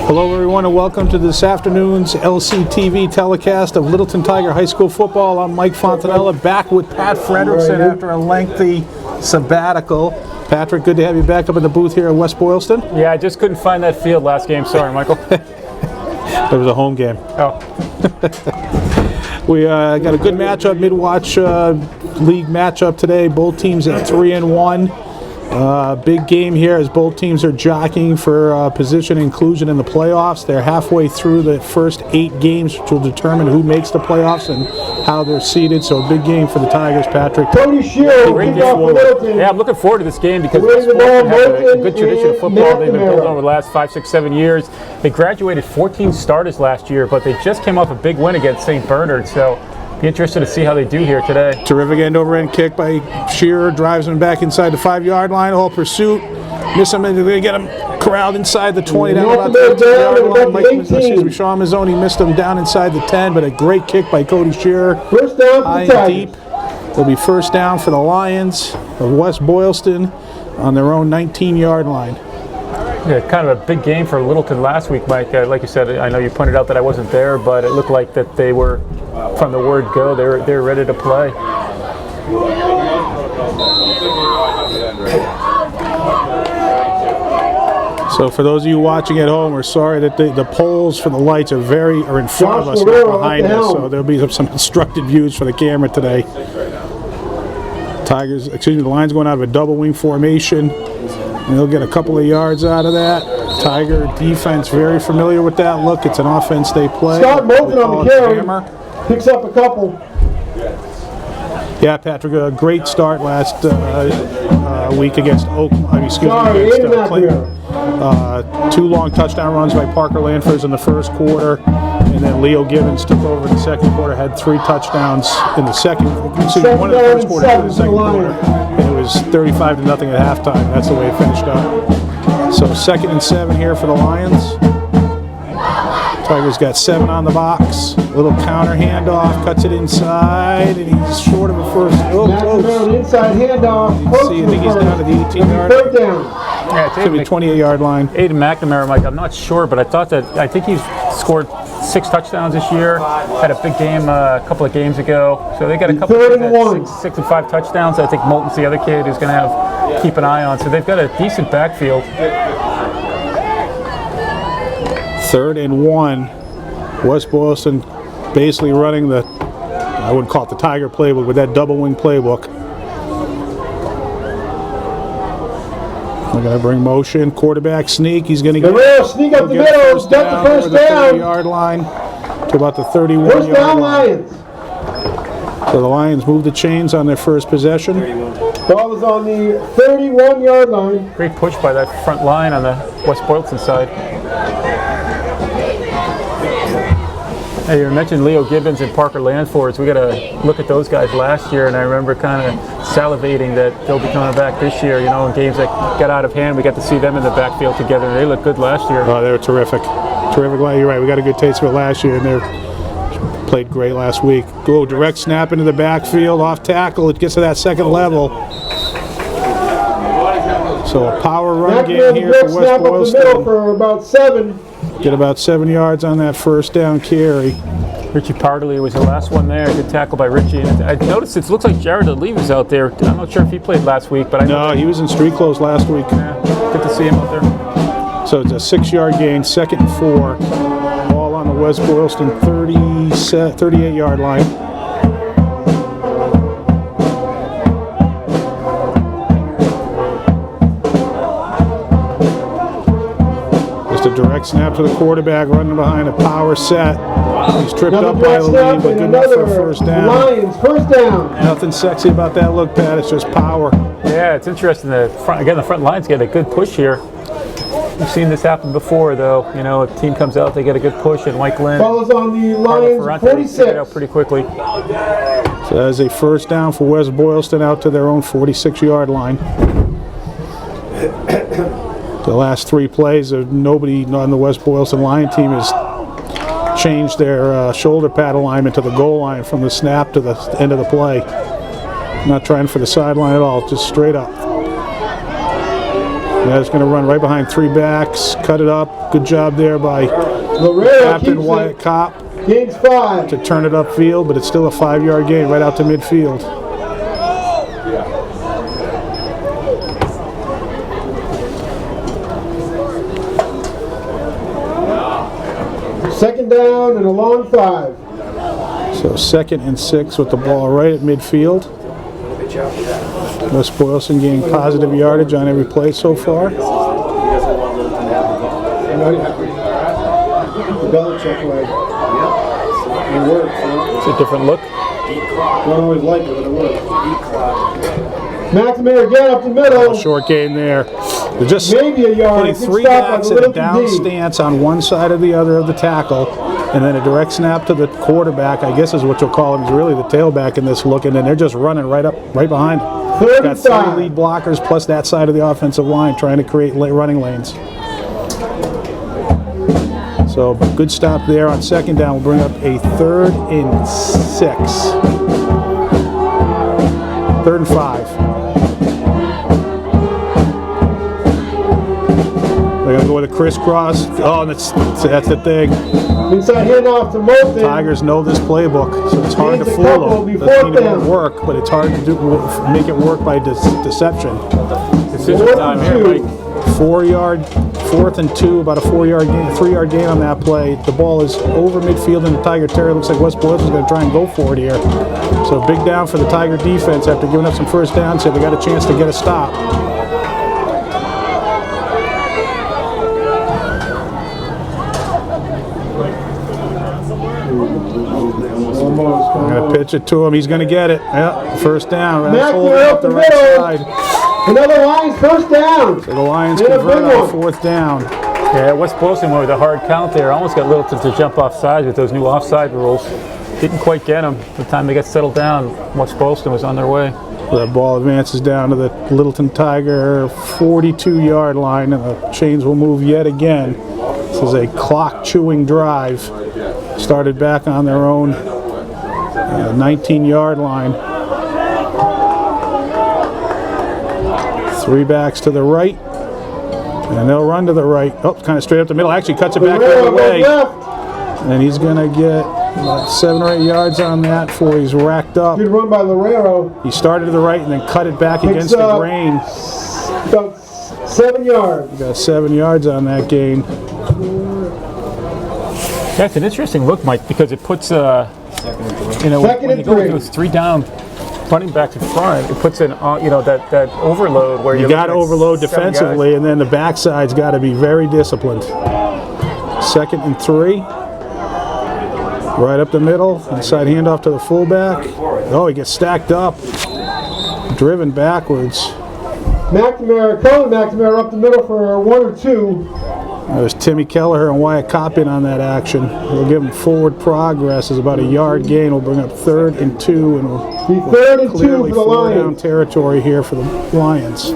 Hello everyone and welcome to this afternoon's LCTV telecast of Littleton Tiger High School football. I'm Mike Fontanella, back with Pat Frederickson after a lengthy sabbatical. Patrick, good to have you back up in the booth here at West Boylston. Yeah, I just couldn't find that field last game. Sorry, Michael. It was a home game. Oh. We got a good matchup, mid-watch league matchup today. Both teams at 3-1. Big game here as both teams are jockeying for position inclusion in the playoffs. They're halfway through the first 8 games, which will determine who makes the playoffs and how they're seeded. So a big game for the Tigers, Patrick. Yeah, I'm looking forward to this game because Boylston has a good tradition of football. They've been building over the last 5, 6, 7 years. They graduated 14 starters last year, but they just came off a big win against St. Bernard. So be interested to see how they do here today. Terrific end-over-end kick by Shearer, drives him back inside the 5-yard line. All pursuit, miss him, and they get him corralled inside the 20, down about the 18-yard line. Sean Mazzoni missed him down inside the 10, but a great kick by Cody Shearer. First down high and deep. It'll be first down for the Lions of West Boylston on their own 19-yard line. Yeah, kind of a big game for Littleton last week, Mike. Like you said, I know you pointed out that I wasn't there, but it looked like that they were, from the word go, they're ready to play. So for those of you watching at home, we're sorry that the poles for the lights are in front of us, not behind us. So there'll be some constructed views for the camera today. The Lions going out of a double wing formation. And they'll get a couple of yards out of that. Tiger defense very familiar with that look. It's an offense they play. Scott Moulton on the carry. Picks up a couple. Yeah, Patrick, a great start last week against Clayton. 2 long touchdown runs by Parker Lanfors in the first quarter. And then Leo Gibbons took over in the second quarter, had 3 touchdowns in the second. One in the first quarter, 2 in the second quarter. And it was 35-0 at halftime. That's the way it finished up. So 2nd and 7 here for the Lions. Tigers got 7 on the box. Little counter handoff, cuts it inside, and he's short of a first. Oh, close. Inside handoff. See, I think he's down to the 18-yard line. Third down. Yeah, it's Could be 28-yard line. Aiden McNamara, Mike. I'm not sure, but I think he's scored 6 touchdowns this year. Had a big game a couple of games ago. So they got a couple of 6 and 5 touchdowns. I think Moulton's the other kid who's going to keep an eye on. So they've got a decent backfield. 3rd and 1. West Boylston basically running I wouldn't call it the Tiger playbook, but that double wing playbook. We're going to bring motion, quarterback sneak. He's going to get sneak up the middle, got the first down. 30-yard line to about the 31-yard line. First down, Lions. So the Lions move the chains on their first possession. Ball is on the 31-yard line. Great push by that front line on the West Boylston side. Hey, you mentioned Leo Gibbons and Parker Lanfors. We got to look at those guys last year, and I remember kind of salivating that they'll be coming back this year. You know, in games that got out of hand, we got to see them in the backfield together. They looked good last year. Oh, they were terrific. Terrific. You're right. We got a good taste of it last year, and they played great last week. Go direct snap into the backfield, off tackle. It gets to that second level. So a power run game here for West Boylston. For about 7. Get about 7 yards on that first down carry. Richie Partley was the last one there. Good tackle by Richie. And I noticed it looks like Jared Alive is out there. I'm not sure if he played last week, but I know. No, he was in street clothes last week. Yeah, good to see him out there. So it's a 6-yard gain, 2nd and 4. Ball on the West Boylston 38-yard line. Direct snap to the quarterback, running behind a power set. He's tripped up by Alive, but good enough for a first down. Lions, first down. Nothing sexy about that look, Pat. It's just power. Yeah, it's interesting. The front line's get a good push here. We've seen this happen before, though. You know, if a team comes out, they get a good push, and Mike Lynn follows on the Lions 46. Get out pretty quickly. So that is a first down for West Boylston out to their own 46-yard line. The last 3 plays, nobody on the West Boylston Lion team has changed their shoulder pad alignment to the goal line from the snap to the end of the play. Not trying for the sideline at all, just straight up. Yeah, it's going to run right behind 3 backs, cut it up. Good job there by Lorero Captain keeps Wyatt it. Kopp Gains 5. to turn it upfield, but it's still a 5-yard gain right out to midfield. Second down and a long 5. So 2nd and 6 with the ball right at midfield. West Boylston gaining positive yardage on every play so far. The Belichick way. It works, huh? It's a different look. Don't always like it, but it works. McNamara again up the middle. Short gain there. They're just Maybe a yard. putting Good 3 stop backs on in the a down little D. stance on one side or the other of the tackle, and then a direct snap to the quarterback, I guess is what you'll call him. He's really the tailback in this look, and then they're just running right behind him. Third Got and 3 5. lead blockers plus that side of the offensive line trying to create running lanes. So good stop there on 2nd down. We'll bring up a 3rd and 6. 3rd and 5. They're going to go with a crisscross. Oh, and that's the thing. Inside handoff to Moulton. Tigers know this playbook, so it's hard to Gains a fool couple, them. be Doesn't mean it fourth won't down. work, but it's hard to make it work by deception. Decision time here, Mike. 4th and 2, about a 4-yard gain, 3-yard gain on that play. The ball is over midfield in the Tiger territory. Looks like West Boylston's going to try and go for it here. So big down for the Tiger defense after giving up some first downs. So they got a chance to get a stop. Almost. I'm going to pitch it to him. He's going to get it. Yeah, first down. Mack Hold there it up up the the right middle. side. Another Lions first down. So the Lions And a convert big on one. 4th down. Yeah, West Boylston went with a hard count there. Almost got Littleton to jump offside with those new offside rules. Didn't quite get them. By the time they got settled down, West Boylston was on their way. That ball advances down to the Littleton Tiger 42-yard line, and the chains will move yet again. This is a clock-chewing drive. Started back on their own 19-yard line. 3 backs to the right, and they'll run to the right. Oh, kind of straight up the middle. Actually cuts it back the other way. And he's going to get about 7 or 8 yards on that before he's racked up. Good run by Lorero. He started to the right and then cut it back against Picks the up grain. About 7 yards. Got 7 yards on that gain. That's an interesting look, Mike, because it puts, you know, Second when and you go with 3. those 3 down running backs in front, it puts in, you know, that overload where You got to overload defensively, and then the backside's got to be very disciplined. 2nd and 3. Right up the middle. Inside handoff to the fullback. Oh, he gets stacked up. Driven backwards. McNamara, Colin McNamara up the middle for 1 or 2. There's Timmy Kelleher and Wyatt Kopp in on that action. We'll give him forward progress. Is about a yard gain. We'll bring up 3rd and 2, and we'll Be 3rd and 2 clearly for the 4-down Lions. territory here for the Lions.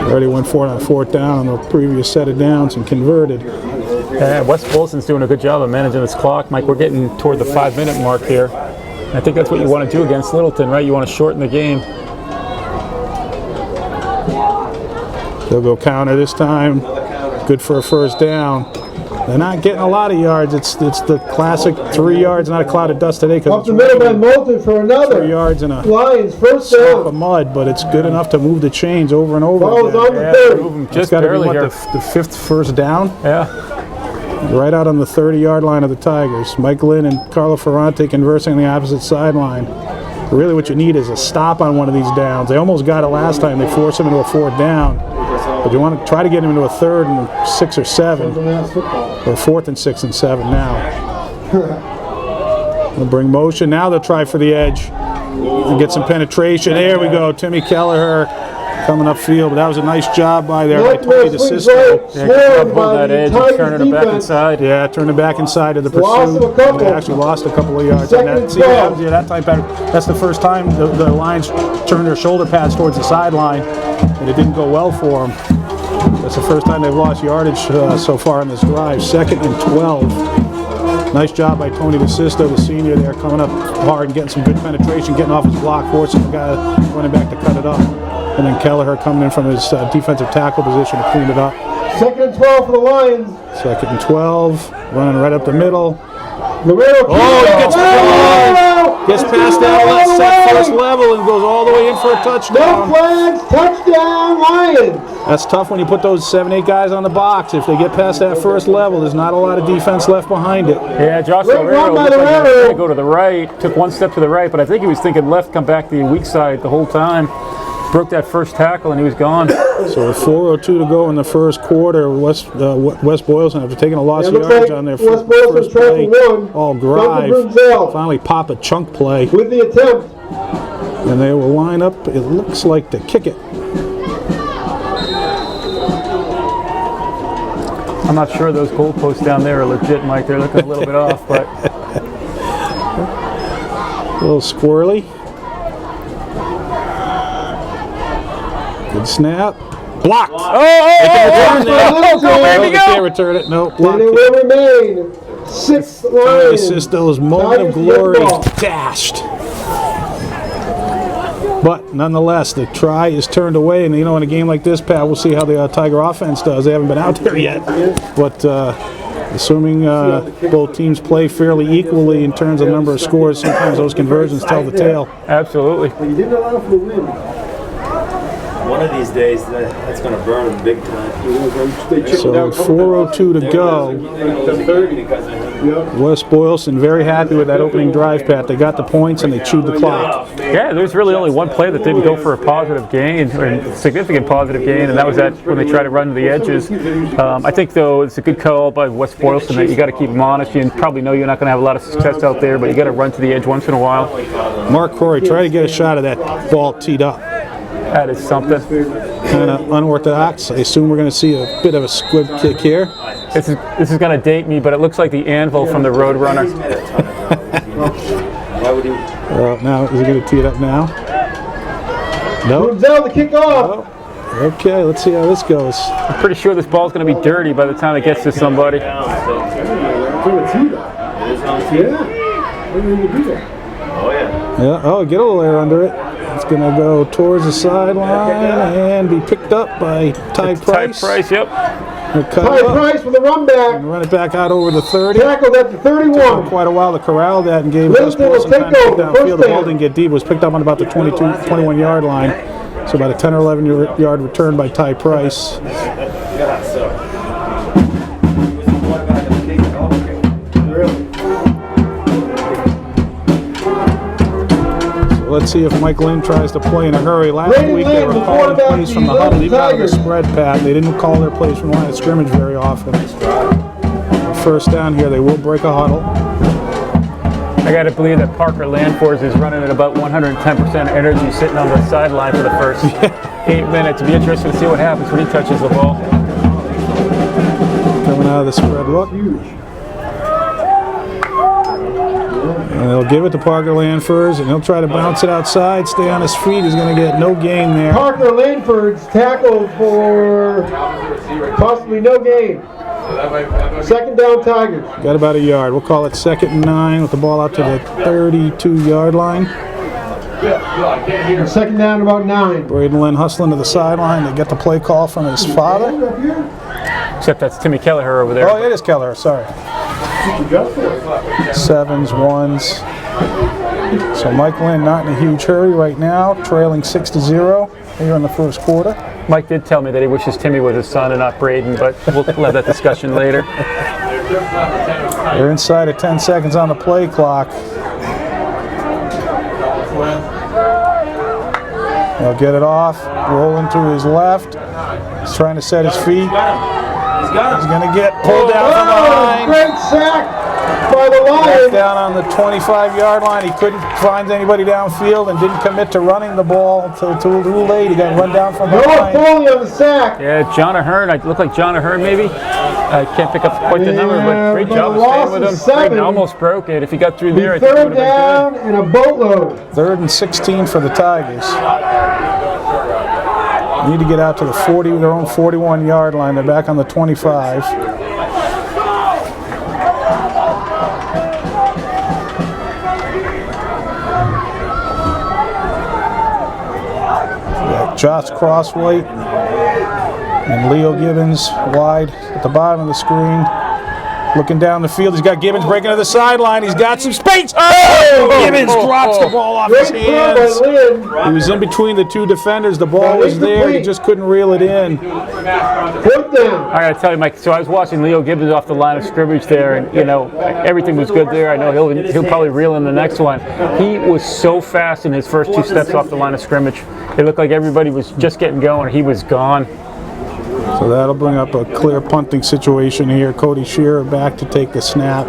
Already went for it on 4th down on the previous set of downs and converted. Yeah, West Boylston's doing a good job of managing this clock. Mike, we're getting toward the 5-minute mark here. And I think that's what you want to do against Littleton, right? You want to shorten the game. They'll go counter this time. Good for a first down. They're not getting a lot of yards. It's the classic 3 yards, not a cloud of dust today. Up the middle by Moulton for 3 another. yards and a Lions first slip of down. mud, but it's good enough to move the chains over and over Ball's on again. the Yeah, 30. move 'em It's just got to be barely what, here. the 5th first down? Yeah. Right out on the 30-yard line of the Tigers. Mike Lynn and Carlo Ferrante conversing on the opposite sideline. Really what you need is a stop on one of these downs. They almost got it last time. They forced him into a 4th down. But you want to try to get him into a 3rd and 6 or 7. Or 4th and 6 and 7 now. They'll bring motion. Now they'll try for the edge. And get some penetration. There we go. Timmy Kelleher coming upfield. But that was a nice job by there by Tony DeSisto. Yeah, good job holding that edge and turning it back inside. Yeah, turn it back inside to the Lost pursuit. a couple. They actually lost a couple of yards on that. See, that time pattern. That's the first time the Lions turned their shoulder pads towards the sideline, and it didn't go well for them. That's the first time they've lost yardage so far in this drive. 2nd and 12. Nice job by Tony DeSisto, the senior there, coming up hard and getting some good penetration, getting off his block, forcing the guy running back to cut it up. And then Kelleher coming in from his defensive tackle position to clean it up. 2nd and 12 for the Lions. 2nd and 12, running right up the middle. Laredo Gets past that set first level and goes all the way in for a touchdown. No flags, touchdown Lions. That's tough when you put those 7-8 guys on the box. If they get past that first level, there's not a lot of defense left behind it. Yeah, Josh Great Laredo run by looked like he was Laredo. trying to go to the right, took one step to the right, but I think he was thinking left, come back to the weak side the whole time. Broke that first tackle and he was gone. So with 4:02 to go in the first quarter, West Boylston, after taking a loss of It looks yards like on their West Boylston first tried play, for one. all Duncan drive, Brunzell finally pop a chunk play, with the attempt. and they will line up, it looks like, to kick it. I'm not sure those goalposts down there are legit, Mike. They're looking a little bit off, but A little squirrely. Good snap. Blocked. They can't return it. No, And blocked. it will remain 6th Lions. Sisto's moment of glory dashed. But nonetheless, the try is turned away, and you know, in a game like this, Pat, we'll see how the Tiger offense does. They haven't been out there yet, but assuming both teams play fairly equally in terms of number of scores, sometimes those conversions tell the tale. absolutely. You didn't allow for the win. One of these days, that's going to burn them big time. So 4:02 to go. West Boylston very happy with that opening drive, Pat. They got the points and they chewed the clock. Yeah, there's really only one play that didn't go for a positive gain, or a significant positive gain, and that was that when they tried to run to the edges. I think, though, it's a good call by West Boylston that you got to keep them honest. You probably know you're not going to have a lot of success out there, but you got to run to the edge once in a while. Mark Corey, try to get a shot of that ball teed up. That is something. Kind of unorthodox. I assume we're going to see a bit of a squib kick here. This is going to date me, but it looks like the anvil from the Roadrunner. Now, is he going to tee it up now? No. Brunzell to kick off. Oh. Okay, let's see how this goes. I'm pretty sure this ball's going to be dirty by the time it gets to somebody. Yeah. Oh, get a little air under it. It's going to go towards the sideline and be picked up by Ty Price. Ty Price, yep. Ty Price with a run back. And run it back out over the 30. Tackled at the 31. Quite a while to corral that and gave West Livingston will Boylston time to take get over. downfield. The First ball down. didn't get deep. It was picked up on about the 21-yard line. So about a 10 or 11 yard return by Ty Price. Let's see if Mike Lynn tries to play in a hurry. Last Brady week they Lynn, were the calling quarterback plays from the for the huddle, even out of the Tigers. spread pad. They didn't call their plays from the line of scrimmage very often. First down here, they will break a huddle. I got to believe that Parker Landforth is running at about 110% energy sitting on the sideline for the first 8 minutes. It'll be interesting to see what happens when he touches the ball. Coming out of the spread look. And they'll give it to Parker Landforth, and he'll try to bounce it outside, stay on his feet. He's going to get no gain there. Parker Landford's tackled for possibly no gain. 2nd down Tigers. Got about a yard. We'll call it 2nd and 9 with the ball out to the 32-yard line. 2nd down about 9. Braden Lynn hustling to the sideline to get the play call from his father. Except that's Timmy Kelleher over there. Oh, it is Keller, sorry. 7s, 1s. So Mike Lynn not in a huge hurry right now, trailing 6-0 here in the first quarter. Mike did tell me that he wishes Timmy was his son and not Braden, but we'll have that discussion later. They're inside of 10 seconds on the play clock. He'll get it off, roll into his left. He's trying to set his feet. He's going to get pulled down from behind. Great sack by the Lions. Down on the 25-yard line. He couldn't find anybody downfield and didn't commit to running the ball until too late. He got run down from Noah behind. Foley on the sack. Yeah, John Ahern. I look like John Ahern maybe. I can't pick up quite the number, but great but job a of staying loss with of him. 7. Braden almost broke it. If he got through there, I think it 3rd would have been down and a boatload. 3rd and 16 for the Tigers. Need to get out to the their own 41-yard line. They're back on the 25. Josh Crosswhite and Leo Gibbons wide at the bottom of the screen. Looking down the field, he's got Gibbons breaking to the sideline. He's got some space. Oh! Gibbons drops the ball off his hands. He was in between the two defenders. The ball was there. He just couldn't reel it in. I gotta tell you, Mike. So I was watching Leo Gibbons off the line of scrimmage there, and you know everything was good there. I know he'll probably reel in the next one. He was so fast in his first 2 steps off the line of scrimmage. It looked like everybody was just getting going. He was gone. So that'll bring up a clear punting situation here. Cody Shearer back to take the snap.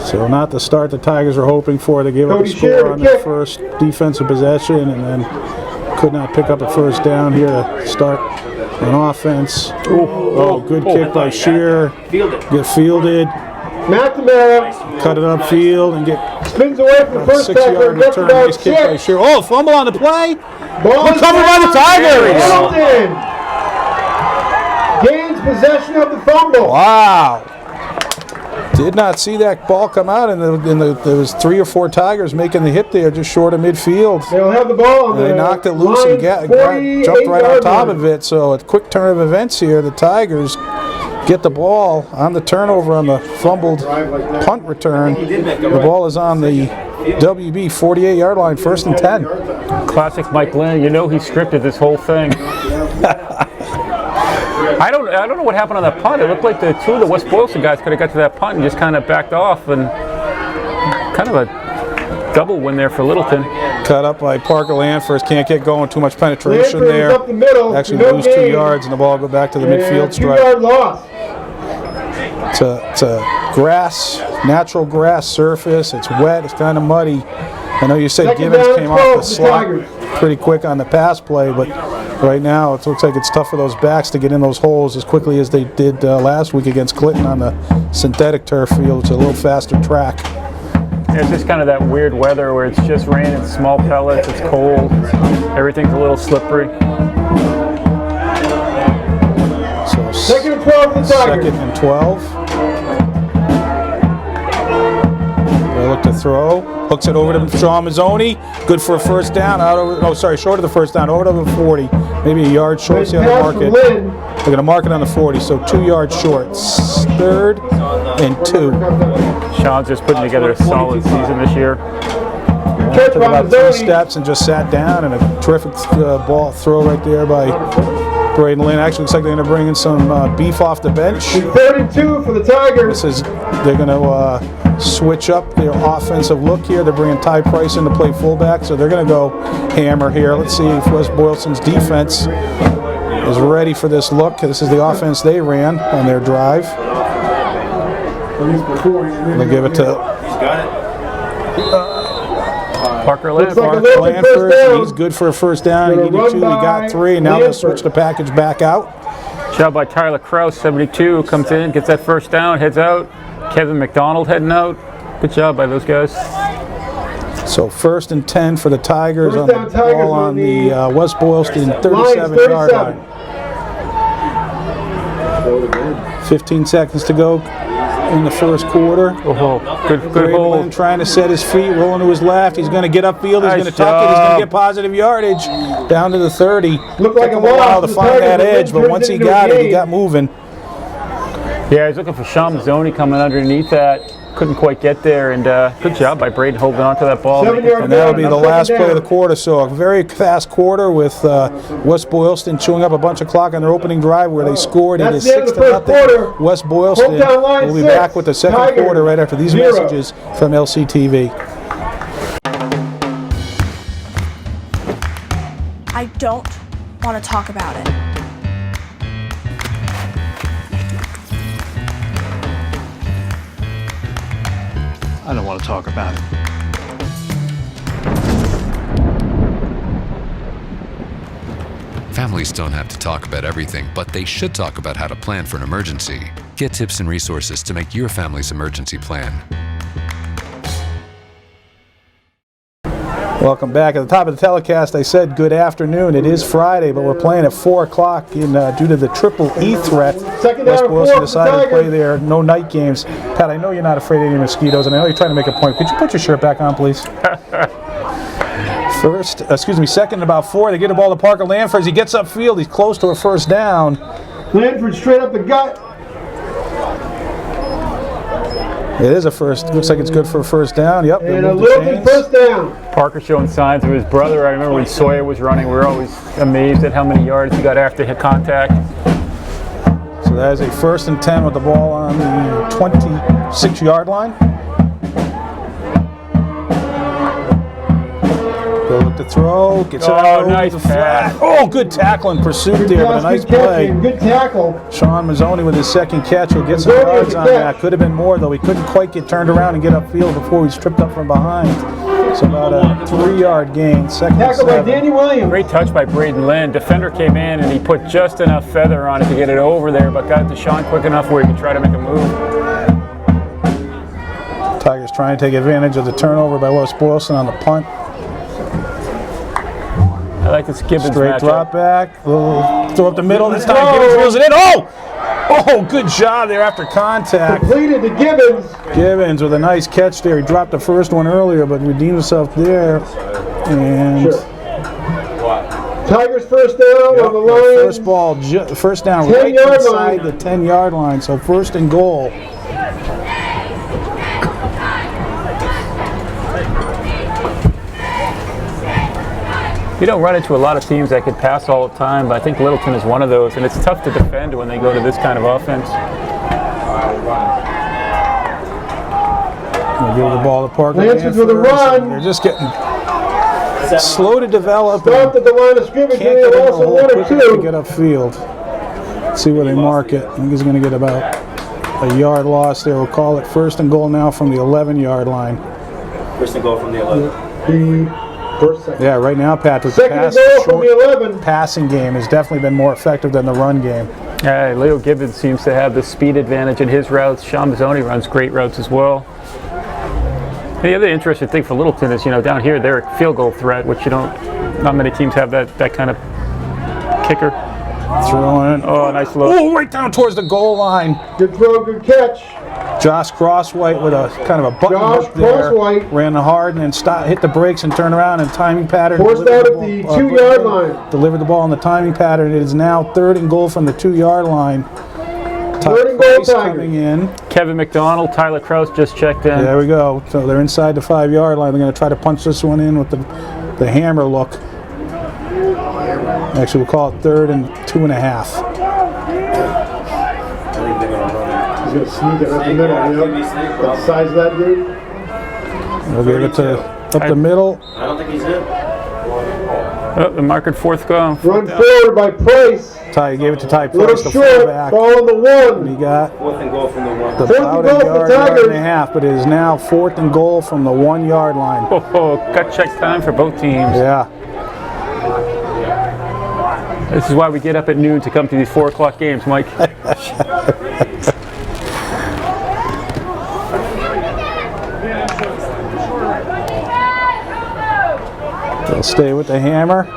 So not the start the Tigers were hoping for. They gave up a score on their first defensive possession and then could not pick up a first down here to start an offense. Oh, good kick by Shearer. Get fielded. McNamara Cut it upfield and get spins away from the first 6-yard tackler. return. Nice kick by Shearer. Oh, fumble on the play. Ball is Recovered by the Tigers. Boylston gains possession of the fumble. Wow. Did not see that ball come out, and there was 3 or 4 Tigers making the hit there just short of midfield. They'll have the ball on And they knocked it loose and jumped right on top of it. So a quick turn of events here. The Tigers get the ball on the turnover on the fumbled punt return. The ball is on the WB 48-yard line, 1st and 10. Classic Mike Lynn. You know he scripted this whole thing. I don't know what happened on that punt. It looked like the 2 of the West Boylston guys could have got to that punt and just kind of backed off, and kind of a double win there for Littleton. Cut up by Parker Lanfors. Can't get going. Too much penetration Lanford is there. up the middle. Actually No lose 2 gain. yards, and the ball go back to the midfield stripe. 2-yard loss. It's a grass, natural grass surface. It's wet. It's kind of muddy. I know you said Second Gibbons down came and off 12 the for slot Tigers. pretty quick on the pass play, but right now it looks like it's tough for those backs to get in those holes as quickly as they did last week against Clinton on the synthetic turf field. It's a little faster track. It's just kind of that weird weather where it's just rain, it's small pellets, it's cold, everything's a little slippery. So 2nd and 12 for the Tigers. 2nd and 12. They look to throw. Hooks it over to Sean Mazzoni. Good for a first down. Short of the first down. Over to the 40. Maybe a yard short. See how they mark it. They're going to mark it on the 40. So 2 yards short. 3rd and 2. Sean's just putting together a solid season this year. Catch Took by about 3 Mazzoni. steps and just sat down, and a terrific ball throw right there by Braden Lynn. Actually looks like they're going to bring in some beef off the bench. 3rd and 2 for the Tigers. They're going to switch up their offensive look here. They're bringing Ty Price in to play fullback, so they're going to go hammer here. Let's see if West Boylston's defense is ready for this look. This is the offense they ran on their drive. They'll give it to Parker Looks Lanford. like a little first down. He's good for a first down. He needed 2. He got 3. Now they'll switch the package back out. Job by Tyler Kraus, 72, comes in, gets that first down, heads out. Kevin McDonald heading out. Good job by those guys. So 1st and 10 for the Tigers First on the down, Tigers ball on on the the West Boylston Lions, 37-yard 37. line. 15 seconds to go in the first quarter. Oh, good Braden hold. Lynn trying to set his feet, rolling to his left. He's going to get upfield. He's Nice going to tuck it. He's going job. to get positive yardage down to the 30. Looked like Took a him a while loss to for the find that Tigers, edge, but turns once he into a got it, he gain. got moving. Yeah, he's looking for Sean Mazzoni coming underneath that. Couldn't quite get there, and good job by Braden holding on to that ball. 7-yard And that'll be the Second last down. play of the quarter. So a very fast quarter with West Boylston chewing up a bunch of clock on their opening drive where they scored. It That's is the end of 6 the to first nothing. quarter. West Boylston Hometown Lions will be 6, back with the second Tigers quarter right after these 0. messages from LCTV. I don't want to talk about it. I don't want to talk about it. Families don't have to talk about everything, but they should talk about how to plan for an emergency. Get tips and resources to make your family's emergency plan. Welcome back. At the top of the telecast, I said good afternoon. It is Friday, but we're playing at 4 o'clock due to the Triple E threat. Second West down, 4 Boylston for the decided to play Tigers. their no night games. Pat, I know you're not afraid of any mosquitoes, and I know you're trying to make a point. Could you put your shirt back on, please? Second and about 4. They get the ball to Parker Lanford. As he gets upfield, he's close to a first down. Lanford straight up the gut. It is a first. Looks like it's good for a first down. Yep. And a Littleton first down. Parker showing signs of his brother. I remember when Sawyer was running, we were always amazed at how many yards he got after hit contact. So that is a 1st and 10 with the ball on the 26-yard line. Go with the throw. Gets it out nice over the flat. Oh, good tackle and pursuit there, but a nice play. Good tackle. Sean Mazzoni with his second catch. He'll get some Mazzoni yards with the on catch. that. Could have been more, though. He couldn't quite get turned around and get upfield before he tripped up from behind. So about a 3-yard gain. Second and Tackle by 7. Danny Williams. Great touch by Braden Lynn. Defender came in and he put just enough feather on it to get it over there, but got it to Sean quick enough where he could try to make a move. Tigers trying to take advantage of the turnover by West Boylston on the punt. I like this Gibbons Straight matchup. drop back. Throw up the middle this time. Gibbons throws it in. Oh, good job there after contact. Completed to Gibbons. Gibbons with a nice catch there. He dropped the first one earlier, but redeemed himself there. And Tigers first down on the line. First down 10 right yard inside line. the 10-yard line. So 1st and goal. You don't run into a lot of teams that could pass all the time, but I think Littleton is one of those, and it's tough to defend when they go to this kind of offense. We'll give the ball to Parker. Lancers with a run. They're just getting slow to develop. Stopped at the line of scrimmage. Can't They get in the also hole 1 or quick enough to 2. get upfield. See where they mark it. I think he's going to get about a yard loss there. We'll call it 1st and goal now from the 11-yard line. 1st and goal from the 11. Yeah, right now, Patrick, Second and goal from the 11. passing game has definitely been more effective than the run game. Leo Gibbons seems to have the speed advantage in his routes. Sean Mazzoni runs great routes as well. And the other interesting thing for Littleton is, down here they're a field goal threat, which not many teams have that kind of kicker. Throwing. Oh, nice look. Oh, right down towards the goal line. Good throw, good catch. Josh Crosswhite with a kind of a button hook there. Ran hard and then hit the brakes and turned around and timing pattern. Forced out at the 2-yard line. Delivered the ball on the timing pattern. It is now 3rd and goal from the 2-yard line. 3rd and goal, coming in. Kevin McDonald, Tyler Kraus just checked in. There we go. So they're inside the 5-yard line. They're going to try to punch this one in with the hammer look. Actually, we'll call it 3rd and 2.5. He's going to sneak it up the middle. What size is that dude? We'll give it to up the middle. I don't think he's in. The marker 4th goal. Run forward by Price. Ty gave it to Ty Price, Little the short. fullback. Ball on the 1. He got 4th and goal from the 1. about a goal for yard Tigers. and a half, but it is now 4th and goal from the 1-yard line. Gut check time for both teams. Yeah. This is why we get up at noon to come to these 4 o'clock games, Mike. They'll stay with the hammer.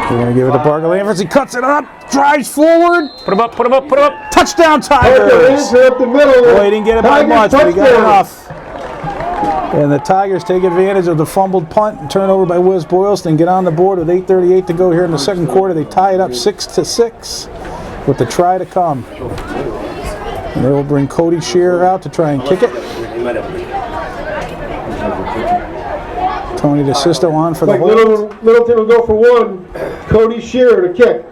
They're going to give it to Parker Lanford. He cuts it up, drives forward. Put him up, put him up, put him up. Touchdown, Parker Tigers! Lanford up the middle. Boy, he didn't get it by Tigers much, but he got touchdown. enough. And the Tigers take advantage of the fumbled punt and turnover by West Boylston. Get on the board with 8:38 to go here in the second quarter. They tie it up 6-6 with the try to come. And they will bring Cody Shearer out to try and kick it. Tony DeSisto on for the Like hold. Littleton will go for 1. Cody Shearer to kick.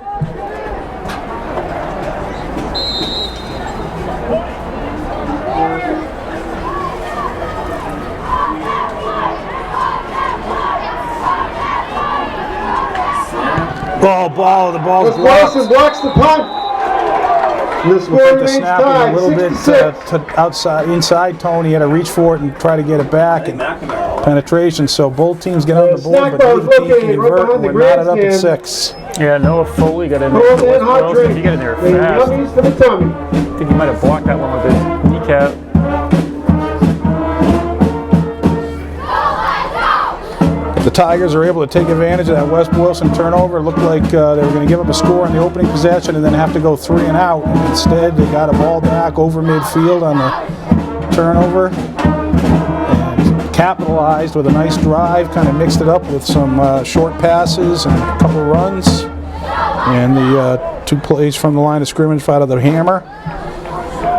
The ball's West blocked. Boylston blocks the punt. The score The remains snap was a tied, little bit 6-6. to outside, inside Tony. He had to reach for it and try to get it back. And penetration, so both teams get on the board, snack but bar is neither team can located right convert. behind the We're knotted up at grandstand. 6. Yeah, Noah Foley got in there. Cold for and West hot Boylston. drink. He got in there The fast. yummies for the tummy. I think he might have blocked that one with his kneecap. The Tigers are able to take advantage of that West Boylston turnover. It looked like they were going to give up a score in the opening possession and then have to go 3 and out. And instead, they got a ball back over midfield on the turnover and capitalized with a nice drive, kind of mixed it up with some short passes and a couple runs. And the 2 plays from the line of scrimmage out of the hammer.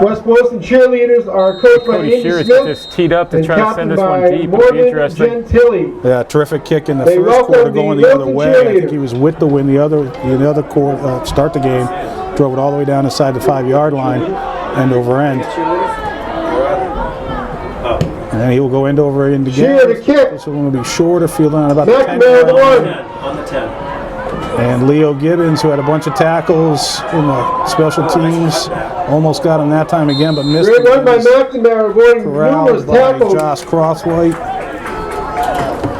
West Boylston cheerleaders are coached by Andy Shearer's Smith just teed up to and try to send captained this one by deep. It'll be Morgan interesting. Gentili. Yeah, terrific kick in the They first quarter welcome going the the other Wilton way. I think cheerleaders. he was with the wind the other quarter, start the game, drove it all the way down inside the 5-yard line, end over end. And then he will go end over end again. Shearer to kick. This one will be shorter, field on about the McNamara 10-yard the line. one. On the 10. And Leo Gibbons, who had a bunch of tackles in the special teams, almost got him that time again, but missed Great it. run by McNamara, avoiding numerous Corralled by tackles. Josh Crosswhite.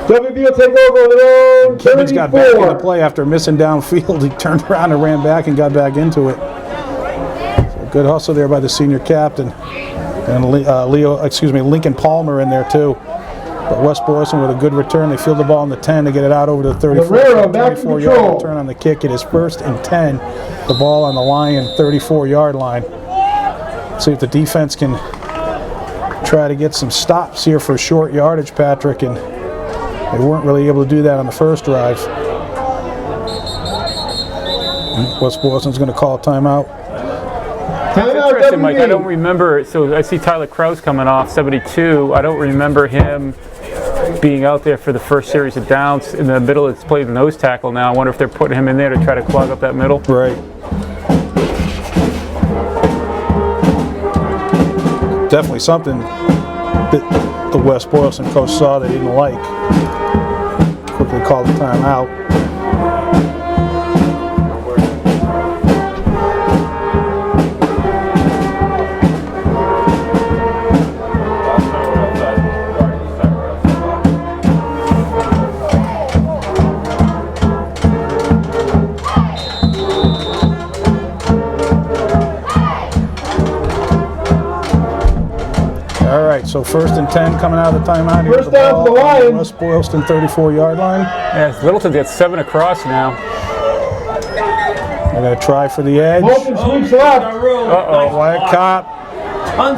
WB will take over on their own. Gibbons got back into 34. play after missing downfield. He turned around and ran back and got back into it. So good hustle there by the senior captain. And Lincoln Palmer in there too. But West Boylston with a good return. They field the ball on the 10 to get it out over to the 34. Guerrero back in 24-yard control. return on the kick. It is 1st and 10. The ball on the Lion 34-yard line. See if the defense can try to get some stops here for short yardage, Patrick, and they weren't really able to do that on the first drive. West Boylston's going to call a timeout. Timeout, Interesting, Mike. I WB. don't remember. So I see Tyler Krause coming off 72. I don't remember him being out there for the first series of downs in the middle. It's played nose tackle now. I wonder if they're putting him in there to try to clog up that middle. Right. Definitely something that the West Boylston coach saw they didn't like. Quickly called the timeout. All right, so 1st and 10 coming out of the timeout. Here's First down for the ball on Lions. West Boylston 34-yard line. Yeah, Littleton gets 7 across now. They're going to try for the edge. Bolton sweeps left. Uh-oh. Wyatt Kopp.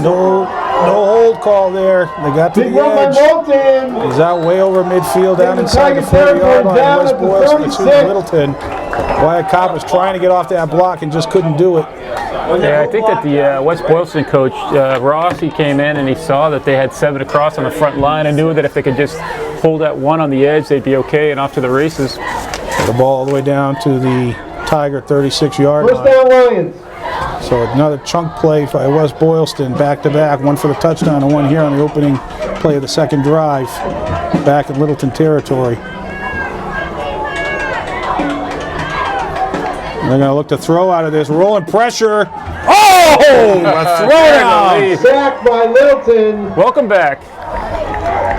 No hold call there. They got to Big the run by edge. Bolton. He's out way over midfield down the inside the Tiger 40-yard line. down West at the Boylston, 36. Littleton. Wyatt Kopp was trying to get off that block and just couldn't do it. Yeah, I think that the West Boylston coach, Ross, he came in and he saw that they had 7 across on the front line and knew that if they could just hold that 1 on the edge, they'd be okay and off to the races. The ball all the way down to the Tiger 36-yard First line. down Lions. So another chunk play by West Boylston, back-to-back, one for the touchdown and one here on the opening play of the second drive, back in Littleton territory. And they're going to look to throw out of this, rolling pressure. Oh, a throw! Sacked by Littleton. Welcome back.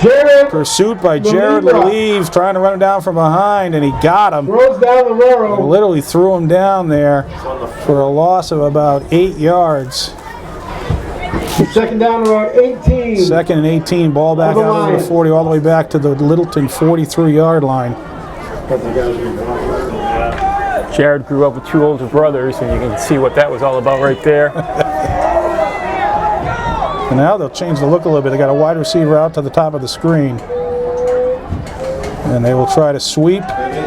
Jared Pursuit by Jared Lelieve, trying to run him down from behind, and he got him. throws down the railroad. Literally threw him down there for a loss of about 8 yards. Second down around 18. 2nd and 18, ball back Over out over the line. 40, all the way back to the Littleton 43-yard line. Jared grew up with 2 older brothers, and you can see what that was all about right there. And now they'll change the look a little bit. They got a wide receiver out to the top of the screen. And they will try to sweep.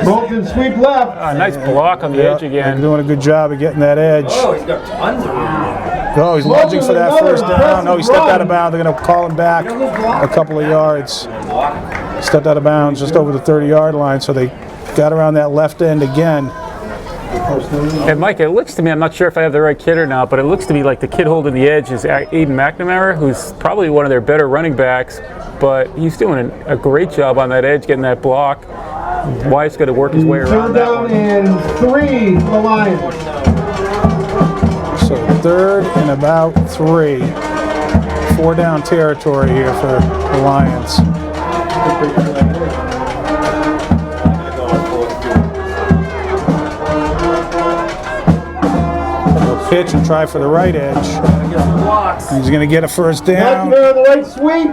Bolton sweep left. A nice block on the edge They're again. doing a good job of getting that edge. Oh, he's got tons of room. Oh, he's lunging for that Another first down. No, he stepped impressive out of bounds. They're going to call him back a couple of yards. Stepped out of bounds just over the 30-yard line, so they got around that left end again. And Mike, it looks to me, I'm not sure if I have the right kid or not, but it looks to me like the kid holding the edge is Aiden McNamara, who's probably one of their better running backs, but he's doing a great job on that edge, getting that block. Wyatt's going to work his way around Third that down one. and 3 for the Lions. So 3rd and about 3. 4 down territory here for the Lions. They'll pitch and try for the right edge. He's going to get a first down. McNamara the right sweep.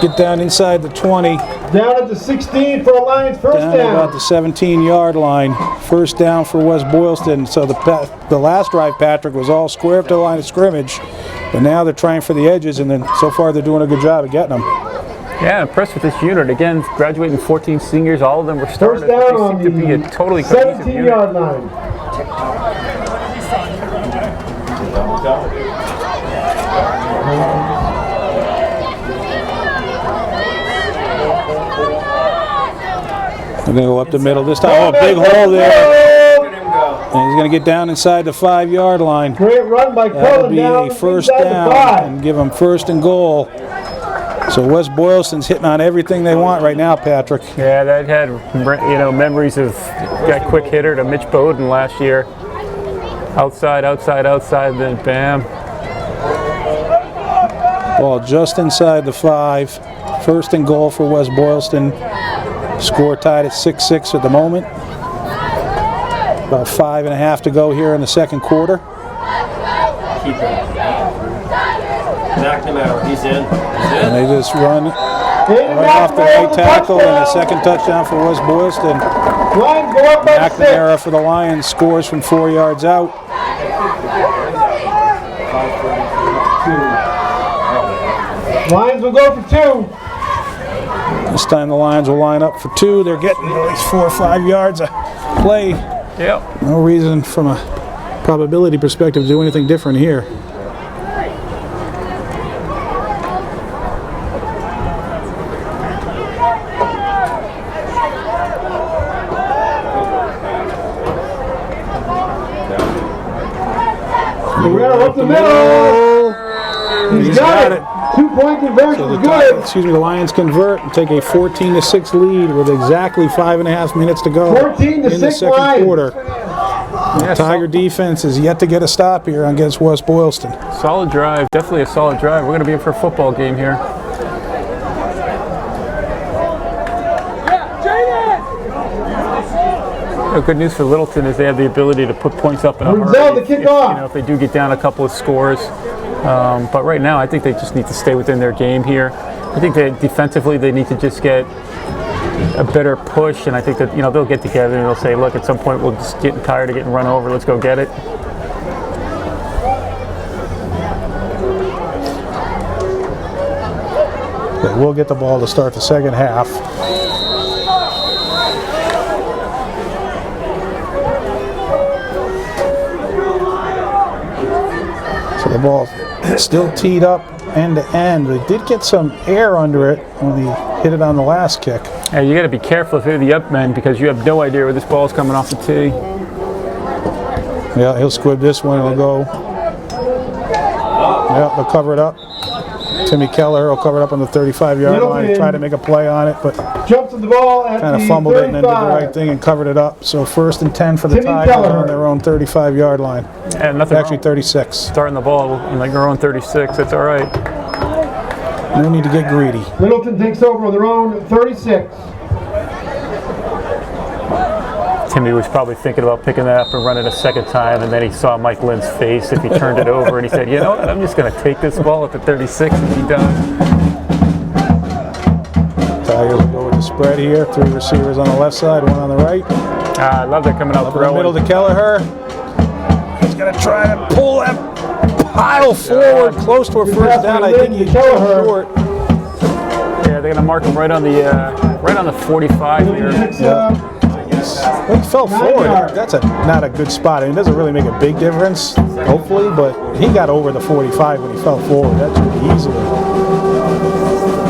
get down inside the 20. Down at the 16 for a Lions first Down at about down. the 17-yard line. First down for West Boylston. So the last drive, Patrick, was all square up to the line of scrimmage. But now they're trying for the edges, and then so far they're doing a good job of getting them. Yeah, impressed with this unit. Again, graduating 14 seniors. All of them were starters. First down They on seem to be a the totally cohesive unit. 17-yard line. They're going to go up the middle this time. Oh, big hole there. And he's going to get down inside the 5-yard line. Great run by That'll Cullen be down a first inside the down 5. and give them first and goal. So West Boylston's hitting on everything they want right now, Patrick. Yeah, that had memories of that quick hitter to Mitch Bowden last year. Outside, then bam. Ball just inside the 5. First and goal for West Boylston. Score tied at 6-6 at the moment. About 5.5 to go here in the second quarter. Keep it. McNamara, he's in. And they just run right off the right tackle, and a second touchdown for West Boylston. Lions go up by 6. McNamara for the Lions scores from 4 yards out. Lions will go for 2. This time the Lions will line up for 2. They're getting at least 4 or 5 yards of play. Yep. No reason from a probability perspective to do anything different here. Guerrero up the middle. He's got it. 2-point conversion So is good. the Lions convert and take a 14-6 lead with exactly 5.5 minutes to go 14 to in the 6 second Lions. quarter. The Tiger defense is yet to get a stop here against West Boylston. Solid drive, definitely a solid drive. We're going to be in for a football game here. Good news for Littleton is they have the ability to put points up in a Renzel hurry. to kick off. If they do get down a couple of scores. But right now, I think they just need to stay within their game here. I think that defensively, they need to just get a better push, and I think that they'll get together and they'll say, look, at some point we're just getting tired of getting run over. Let's go get it. But we'll get the ball to start the second half. So the ball still teed up end to end. They did get some air under it when he hit it on the last kick. Hey, you got to be careful if you're the up men because you have no idea where this ball is coming off the tee. Yeah, he'll squib this one. It'll go. Yeah, they'll cover it up. Timmy Keller will cover it up on the 35-yard line. He tried to make a play on it, but Jumps at the ball at kind of the fumbled it and then did the 35. right thing and covered it up. So first and 10 for the Timmy Tigers Keller. on their own 35-yard line. And nothing Actually wrong 36. starting the ball in like their own 36. That's all right. No need to get greedy. Littleton takes over on their own 36. Timmy was probably thinking about picking that up and running a second time, and then he saw Mike Lynn's face if he turned it over, and he said, you know what, I'm just going to take this ball at the 36 and be done. Tigers will go with the spread here. 3 receivers on the left side, 1 on the right. I love that coming out Up in the middle throwing. to Kelleher. He's going to try to pull that pile forward close to a first down. I think he's short. Yeah, they're going to mark him right on the 45 here. Yeah. Well, he fell forward. That's not a good spot. I mean, it doesn't really make a big difference, hopefully, but he got over the 45 when he fell forward. That should be easily.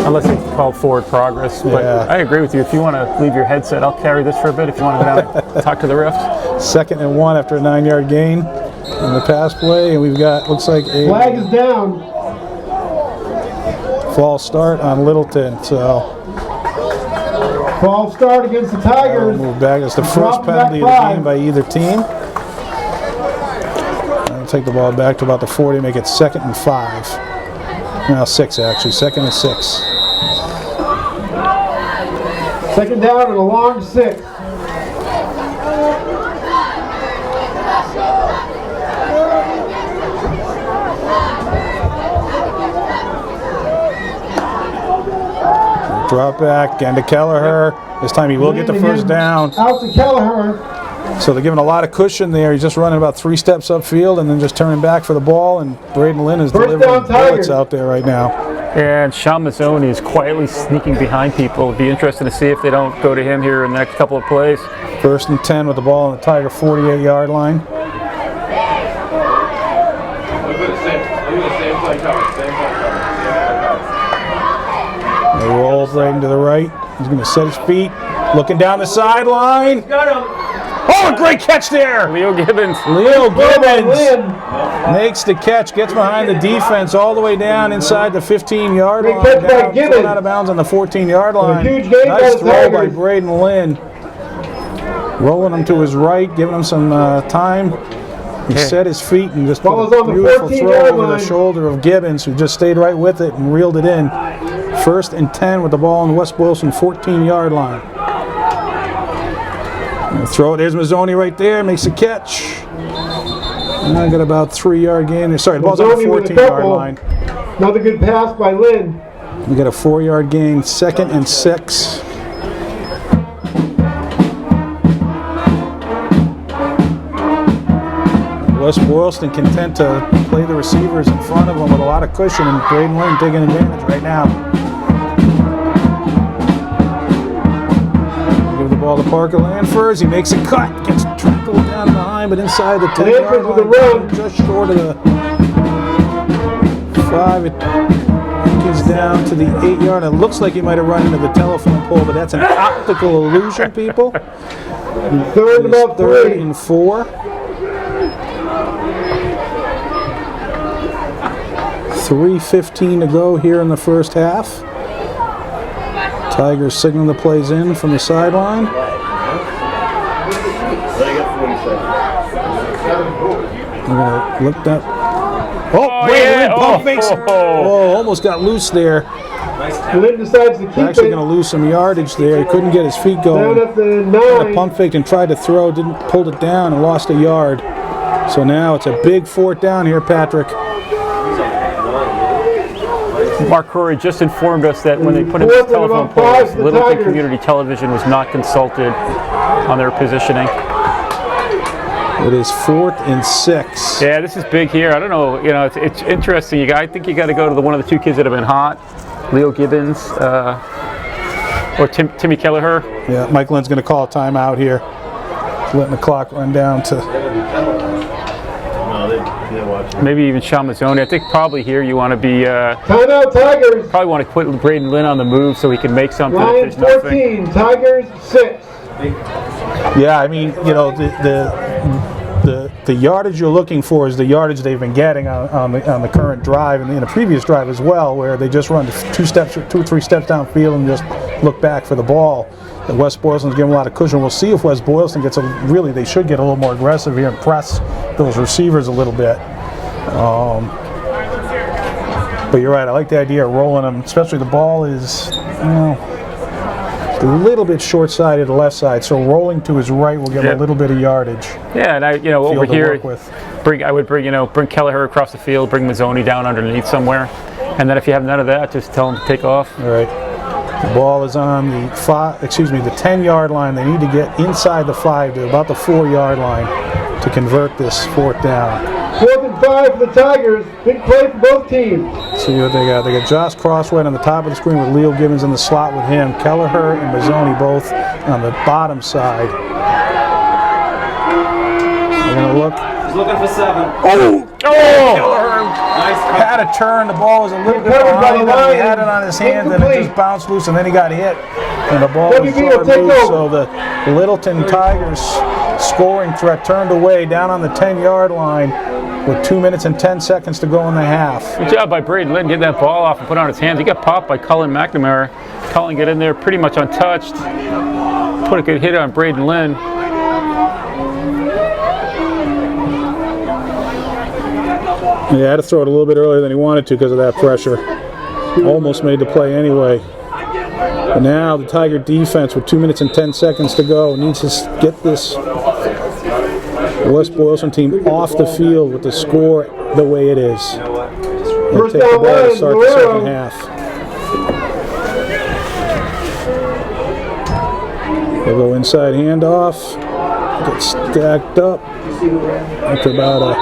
Unless they call forward progress. But Yeah. I agree with you. If you want to leave your headset, I'll carry this for a bit if you want to go down and talk to the refs. 2nd and 1 after a 9-yard gain in the pass play, and we've got, looks like a Flag is down. false start on Littleton. So False start against the we'll Tigers. move back. It's the first Drop back penalty of the 5. game by either team. I'll take the ball back to about the 40, make it 2nd and 5. Now 6 actually, 2nd and 6. Second down and a long 6. Drop back, again to Kelleher. This time he will get the first down. Out to Kelleher. So they're giving a lot of cushion there. He's just running about 3 steps upfield and then just turning back for the ball. And Braden Lynn is First delivering down, Tigers. bullets out there right now. And Sean Mazzoni is quietly sneaking behind people. It'd be interesting to see if they don't go to him here in the next couple of plays. 1st and 10 with the ball on the Tiger 48-yard line. They roll Braden to the right. He's going to set his feet, looking down the sideline. Oh, a great catch there! Leo Gibbons. Leo Gibbons makes the catch, gets behind the defense all the way down inside the 15-yard line. catch by Down, Gibbons. thrown out of bounds on the 14-yard line. huge gain by Nice the throw by Tigers. Braden Lynn. Rolling him to his right, giving him some time. He set his feet and just put Ball is a on the beautiful 14-yard throw over the line. shoulder of Gibbons, who just stayed right with it and reeled it in. 1st and 10 with the ball on the West Boylston 14-yard line. Throw it, there's Mazzoni right there, makes the catch. And I got about 3-yard gain there. Sorry, the ball's on the Mazzoni with a 14-yard couple. line. Another good pass by Lynn. We got a 4-yard gain, 2nd and 6. West Boylston content to play the receivers in front of them with a lot of cushion, and Braden Lynn taking advantage right now. Give the ball to Parker Lanfers. He makes a cut, gets trickled down behind, but inside the 10-yard Lanfers with line, the run. just short of the 5. It is down to the 8-yard. It looks like he might have run into the telephone pole, but that's an optical illusion, people. 3rd and about 3rd 3. and 4. 3:15 to go here in the first half. Tigers signaling the plays in from the sideline. We're gonna look that. Oh, yeah. pump fakes. Oh, almost got loose there. Lynn decides to keep Actually it. going to lose some yardage there. He couldn't get his feet Down going. at the Kind of 9. pump faked and tried to throw, pulled it down and lost a yard. So now it's a big 4th down here, Patrick. Mark Curry just informed us that when they put in Fourth the and telephone about 5 poles, for the Littleton Tigers. Community Television was not consulted on their positioning. It is 4th and 6. Yeah, this is big here. I don't know. You know, it's interesting. I think you got to go to one of the 2 kids that have been hot, Leo Gibbons or Timmy Kelleher. Yeah, Mike Lynn's going to call a timeout here. Letting the clock run down to. Maybe even Sean Mazzoni. I think probably here you want to be. Timeout Tigers. Probably want to put Braden Lynn on the move so he can make something. Lions If there's nothing. 14, Tigers 6. Yeah, I mean, you know, the yardage you're looking for is the yardage they've been getting on the current drive and in the previous drive as well, where they just run 2 or 3 steps downfield and just look back for the ball. And West Boylston's giving a lot of cushion. We'll see if West Boylston gets they should get a little more aggressive here and press those receivers a little bit. But you're right, I like the idea of rolling them, especially the ball is, a little bit short-sided to the left side, so rolling to his right will give him a little bit of yardage. Yeah, and over to here, work with. I would bring Kelleher across the field, bring Mazzoni down underneath somewhere, and then if you have none of that, just tell him to take off. All right. The ball is on the 10-yard line. They need to get inside the 5 to about the 4-yard line to convert this 4th down. 4th and 5 for the Tigers. Big play for both teams. See what they got. They got Josh Crossway on the top of the screen with Leo Gibbons in the slot with him. Kelleher and Mazzoni both on the bottom side. They're going to look. He's looking for 7. Oh! Nice cut. Had a turn. The ball was a little bit Covered by behind the him. He line. had it on his hand and it Incomplete. just bounced loose and then he got hit. And the ball was WB will short take loose. over. So the Littleton Tigers scoring threat turned away down on the 10-yard line with 2 minutes and 10 seconds to go in the half. Good job by Braden Lynn getting that ball off and put it on his hands. He got popped by Cullen McNamara. Cullen got in there pretty much untouched. Put a good hit on Braden Lynn. Yeah, had to throw it a little bit earlier than he wanted to because of that pressure. Almost made the play anyway. But now the Tiger defense with 2 minutes and 10 seconds to go needs to get this West Boylston team off the field with the score the way it is. And First take the down ball to line, start the Guerrero. second half. They'll go inside handoff, get stacked up after about a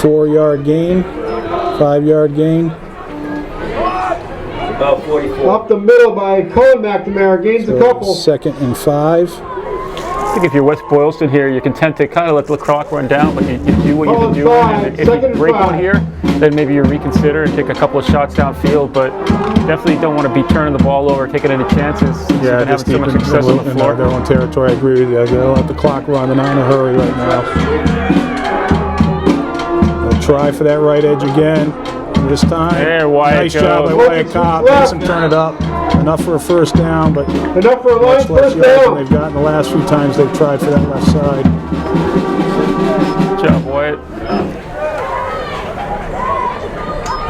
4-yard gain, 5-yard gain. About 44. Up the middle by Cohen McNamara, gains a couple. 2nd and 5. I think if you're West Boylston here, you're content to kind of let the clock run down, but you do what you've been doing. And if you break one here, then maybe you reconsider and take a couple of shots downfield, but definitely don't want to be turning the ball over, taking any chances. Yeah, having so much success on the floor. Their own territory. I agree with you. They'll let the clock run. They're not in a hurry right now. They'll try for that right edge again. This time, there, Wyatt nice job by Wyatt Kopp. Makes them turn it up. Enough for a first down, but enough for a much less first yards down. than they've gotten the last few times they've tried for that left side. Good job, Wyatt.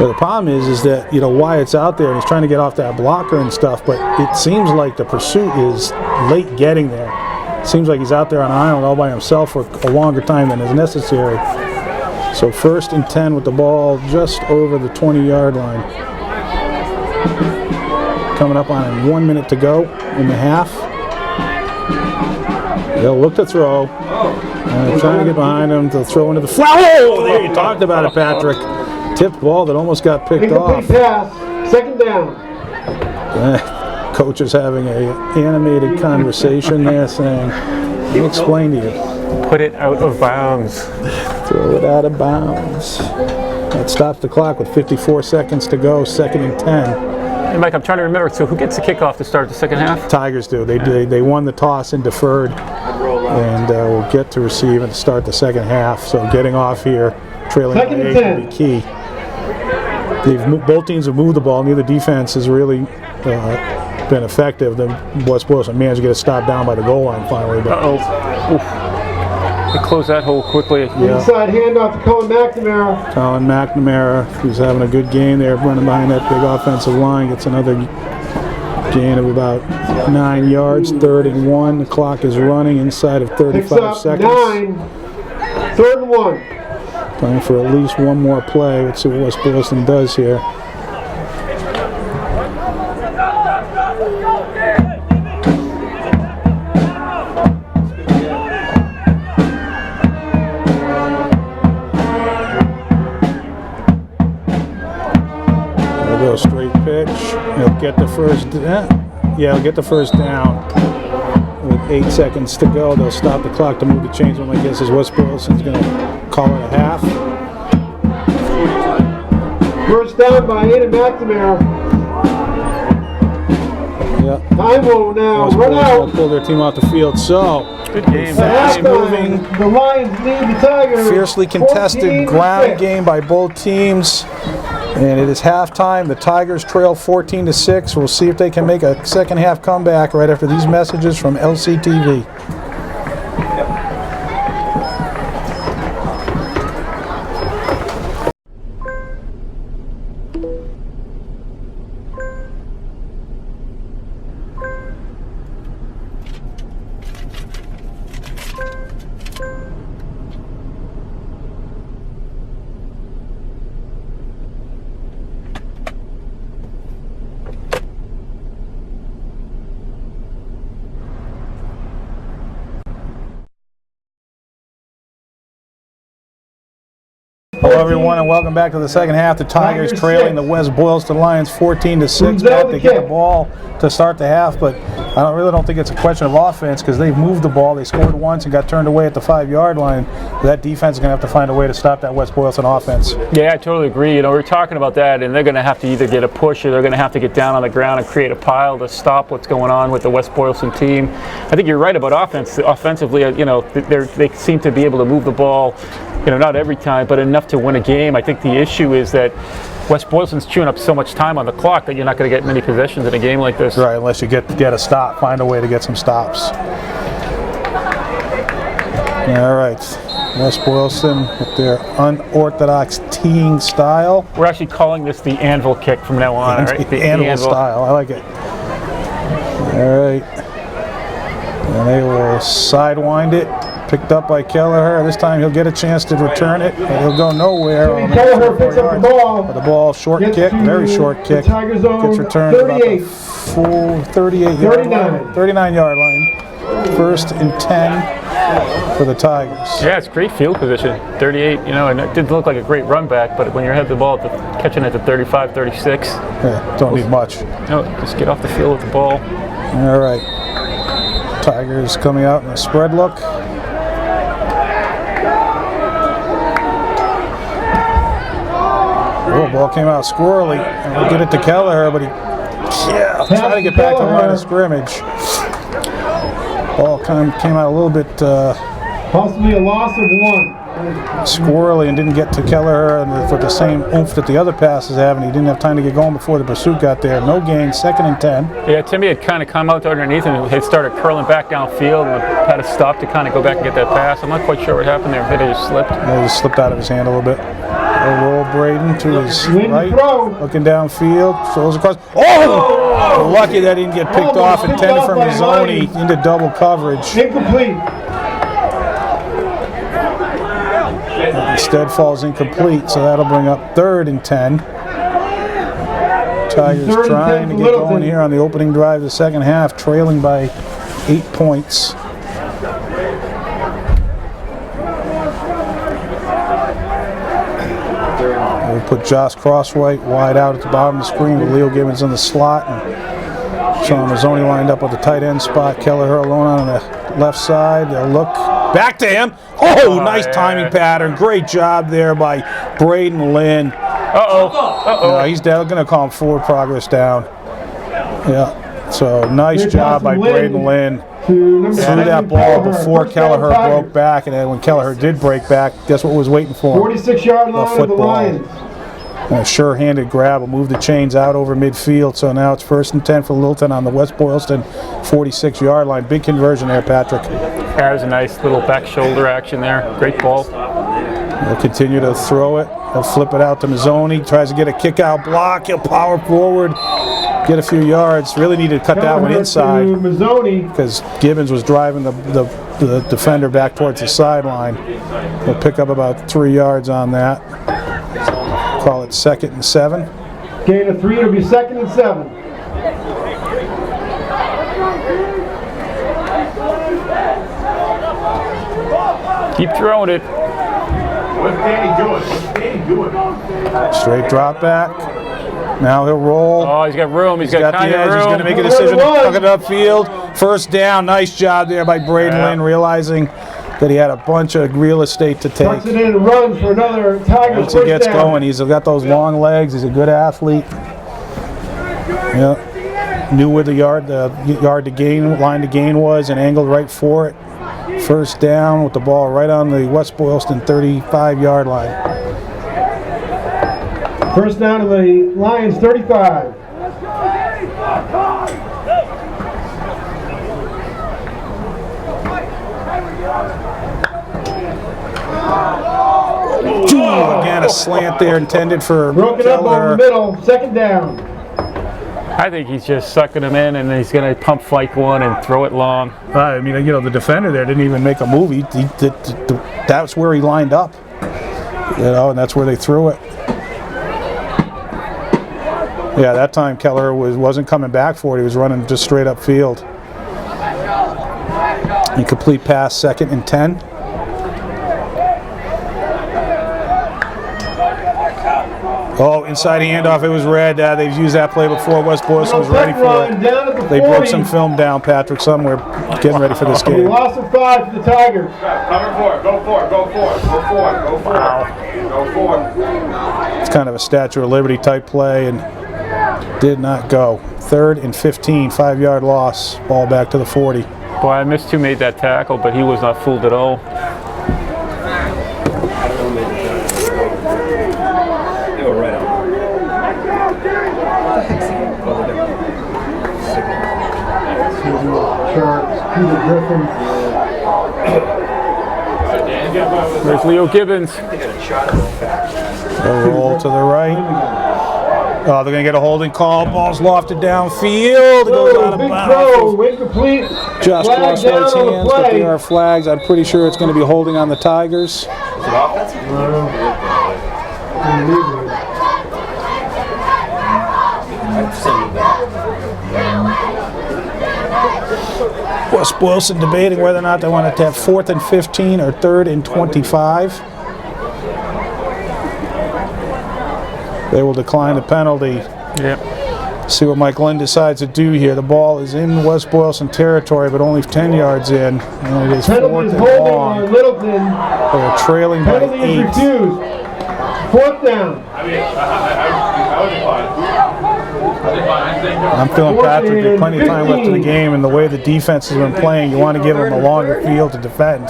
Well, the problem is that, you know, Wyatt's out there and he's trying to get off that blocker and stuff, but it seems like the pursuit is late getting there. It seems like he's out there on an island all by himself for a longer time than is necessary. So 1st and 10 with the ball just over the 20-yard line. Coming up on 1 minute to go in the half. They'll look to throw. Trying to get behind him. They'll throw into the flower. Oh, there you talked about it, Patrick. Tipped ball that almost got picked off. Pass, 2nd down. Coach is having an animated conversation there saying, let me explain to you. Put it out of bounds. Throw it out of bounds. That stops the clock with 54 seconds to go, 2nd and 10. Hey, Mike, I'm trying to remember, so who gets the kickoff to start the second half? Tigers do. They won the toss and deferred, and will get to receive and start the second half. So getting off here, trailing by 8 will be key. Both teams have moved the ball. Neither defense has really been effective. The West Boylston managed to get a stop down by the goal line finally. But They close that hole quickly. Yeah. Inside handoff to Colin McNamara. Colin McNamara, who's having a good game there, running behind that big offensive line, gets another gain of about 9 yards, 3rd and 1. The clock is running inside of 35 seconds. 9, 3rd and 1. Playing for at least one more play. Let's see what West Boylston does here. Straight pitch. He'll get the first. He'll get the first down. With 8 seconds to go, they'll stop the clock to move the chains. My guess is West Boylston's going to call it a half. First down by Ian McNamara. Yep. Time will now West run Boylston will out. pull their team off the field. So good game. fast moving, The Lions lead the Tigers. fiercely contested ground game by both teams. And it is halftime. The Tigers trail 14-6. We'll see if they can make a second half comeback right after these messages from LCTV. Hello everyone and welcome back to the second half. The Tigers trailing the West Boylston Lions 14-6. Back to get the ball to start the half, but I really don't think it's a question of offense because they've moved the ball. They scored once and got turned away at the 5-yard line. That defense is going to have to find a way to stop that West Boylston offense. Yeah, I totally agree. You know, we're talking about that, and they're going to have to either get a push or they're going to have to get down on the ground and create a pile to stop what's going on with the West Boylston team. I think you're right about offense. Offensively, you know, they seem to be able to move the ball, you know, not every time, but enough to win a game. I think the issue is that West Boylston's chewing up so much time on the clock that you're not going to get many possessions in a game like this. Right, unless you get a stop, find a way to get some stops. All right, West Boylston with their unorthodox teeing style. We're actually calling this the anvil kick from now on, right? The anvil style, I like it. All right, and they will sidewind it. Picked up by Kelleher. This time he'll get a chance to return it. He'll go nowhere. Kelleher picks up the ball. The ball, short kick, very short kick. Gets returned about the full 39-yard line. 1st and 10 for the Tigers. Yeah, it's great field position. 38, you know, and it didn't look like a great run back, but when you have the ball catching at the 35, 36. Yeah, don't need much. No, just get off the field with the ball. All right. Tigers coming out in a spread look. Oh, ball came out squirrely. And we'll get it to Kelleher, but he tried to get back to the line of scrimmage. Ball kind of came out a little bit Possibly a loss of 1. squirrely and didn't get to Kelleher and with the same oomph that the other passes have, and he didn't have time to get going before the pursuit got there. No gain, 2nd and 10. Yeah, Timmy had kind of come out underneath and had started curling back downfield and had to stop to kind of go back and get that pass. I'm not quite sure what happened there. Maybe it just slipped. It just slipped out of his hand a little bit. A roll Braden to his right, looking downfield, throws across. Oh! Lucky that he didn't get picked off, intended for Mazzoni into double coverage. Incomplete. Instead falls incomplete, so that'll bring up 3rd and 10. Tigers trying to get going here on the opening drive of the second half, trailing by 8 points. We'll put Josh Crosswhite wide out at the bottom of the screen with Leo Gibbons in the slot, and Sean Mazzoni lined up with the tight end spot. Kelleher alone on the left side. They'll look back to him. Oh, nice timing pattern. Great job there by Braden Lynn. He's going to call him forward progress down. Yeah, so nice job by Braden Lynn. Threw that ball before Kelleher broke back, and then when Kelleher did break back, guess what was waiting for him? 46-yard line of the Lions. And a sure-handed grab will move the chains out over midfield, so now it's 1st and 10 for Littleton on the West Boylston 46-yard line. Big conversion there, Patrick. There's a nice little back shoulder action there. Great ball. He'll continue to throw it. He'll flip it out to Mazzoni. Tries to get a kick-out block. He'll power forward, get a few yards. Really needed to cut that one inside because Gibbons was driving the defender back towards the sideline. He'll pick up about 3 yards on that. Call it 2nd and 7. Gain of 3, it'll be 2nd and 7. Keep throwing it. What's Danny doing? Straight drop back. Now he'll roll. Oh, he's got room. He's got the kind of edge. room. He's going to make a decision to tuck it upfield. 1st down. Nice job there by Braden Lynn, realizing that he had a bunch of real estate to take. Tucks it in and runs for another Tigers. Once he gets going, he's got those long legs. He's a good athlete. Yeah. Knew where the yard to gain, line to gain was, and angled right for it. 1st down with the ball right on the West Boylston 35-yard line. 1st down to the Lions 35. Again, a slant there intended for Broken up over the middle, 2nd down. I think he's just sucking him in, and he's going to pump fake one and throw it long. I mean, you know, the defender there didn't even make a move. That's where he lined up. You know, and that's where they threw it. Yeah, that time Kelleher wasn't coming back for it. He was running just straight up field. Incomplete pass, 2nd and 10. Oh, inside handoff, it was red. They've used that play before. West Boylston was ready for it. They broke some film down, Patrick, somewhere, getting ready for this game. Loss of 5 for the Tigers. Coming for it. Go for it. Go for it. Go for it. Go for it. Go for it. It's kind of a Statue of Liberty type play and did not go. 3rd and 15, 5-yard loss. Ball back to the 40. Boy, I missed who made that tackle, but he was not fooled at all. There's Leo Gibbons. A roll to the right. Oh, they're going to get a holding call. Ball's lofted downfield. It goes out of bounds. Incomplete. Just crossed White's hands, but there are flags. I'm pretty sure it's going to be holding on the Tigers. West Boylston debating whether or not they want to have 4th and 15 or 3rd and 25. They will decline the penalty. Yep. See what Mike Lynn decides to do here. The ball is in West Boylston territory, but only 10 yards in, and it is 4th and long. Littleton. They're trailing by Penalty is 8. refused. 4th down. I'm feeling Patrick had plenty of time left in the game, and the way the defense has been playing, you want to give them a longer field to defend.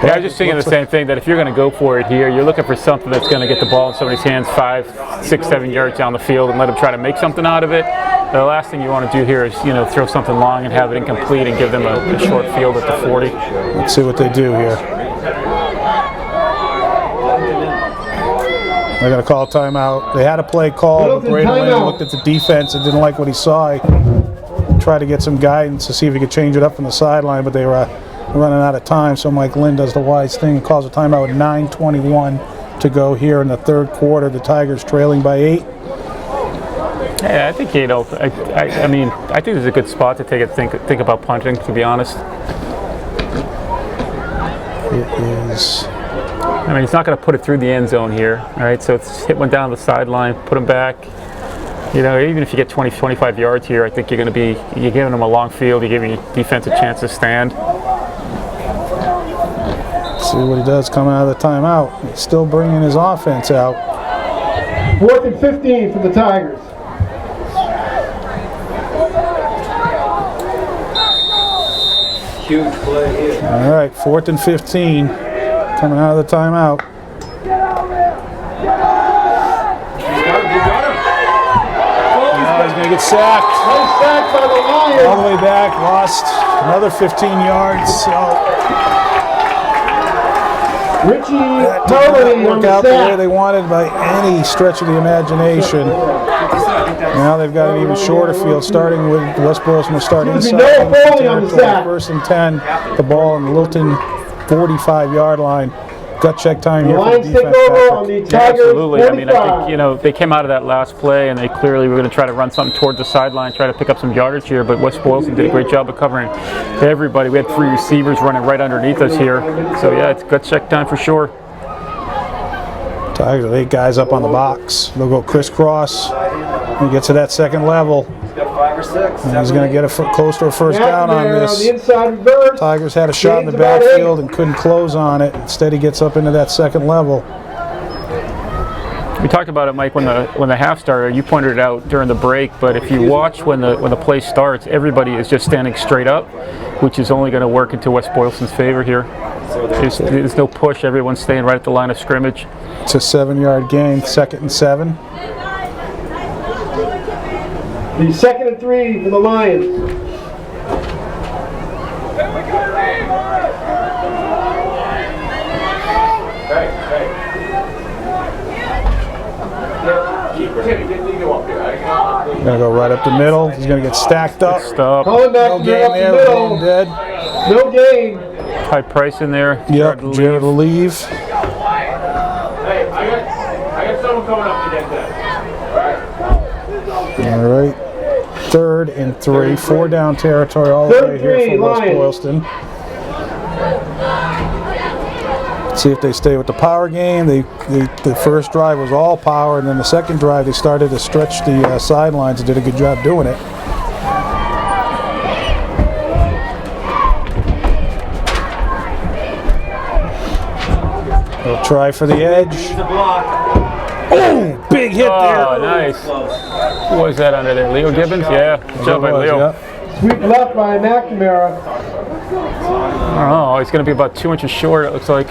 Yeah, I was just thinking the same thing, that if you're going to go for it here, you're looking for something that's going to get the ball in somebody's hands 5, 6, 7 yards down the field and let them try to make something out of it. The last thing you want to do here is, throw something long and have it incomplete and give them a short field at the 40. Let's see what they do here. They're going to call timeout. They had a play call, but Braden Lynn looked at the defense and didn't like what he saw. He tried to get some guidance to see if he could change it up from the sideline, but they were running out of time, so Mike Lynn does the wise thing and calls a timeout with 9:21 to go here in the 3rd quarter. The Tigers trailing by 8. Yeah, I think, I mean, I think this is a good spot to think about punting, to be honest. It is. I mean, he's not going to put it through the end zone here, all right? So it's hit one down the sideline, put him back. Even if you get 20, 25 yards here, I think you're giving them a long field, you're giving your defense a chance to stand. See what he does coming out of the timeout. He's still bringing his offense out. 4th and 15 for the Tigers. Huge play here. All right, 4th and 15 coming out of the timeout. He's going to get sacked. Nice sack by the Lions. All the way back, lost another 15 yards. So Richie that did Hurley not on work the out the way sack. they wanted by any stretch of the imagination. Now they've got an even shorter field, starting with West Boylston will start Excuse inside me, the no Foley on the territory. sack. 1st and 10, the ball on the Littleton 45-yard line. Gut check time The here for the Lions take defense, over on Patrick. the Tigers. Absolutely. 45. I mean, I think, they came out of that last play and they clearly were going to try to run something towards the sideline, try to pick up some yardage here, but West Boylston did a great job of covering everybody. We had 3 receivers running right underneath us here. So, yeah, it's gut check time for sure. Tigers with 8 guys up on the box. They'll go crisscross. When he gets to that second level, He's got 5 or 6. and he's going to get close to a first down on McNamara this. the inside reverse. Tigers had a shot in the Gains about backfield and couldn't close on it. Instead, he gets up into that second level. We talked about it, Mike, when the half started. You pointed it out during the break, but if you watch when the play starts, everybody is just standing straight up, which is only going to work into West Boylston's favor here. There's no push. Everyone's staying right at the line of scrimmage. It's a 7-yard gain, 2nd and 7. The 2nd and 3 for the Lions. Gonna go right up the middle. He's gonna get stacked up. Stop. Calling back No to gain up the there. middle. Game dead. No gain. High price in there. Yep. Jared will leave. Hey, I got someone coming up to get that. All right. 3rd and 3. 4 down territory all the way here for West Lions. Boylston. See if they stay with the power game. The first drive was all power, and then the second drive they started to stretch the sidelines and did a good job doing it. They'll try for the edge. Oh, big hit there. Oh, nice. Who was that under there? Leo Gibbons? Yeah. Good job by Leo. Yep. Sweep left by McNamara. I don't know. He's going to be about 2 inches short, it looks like.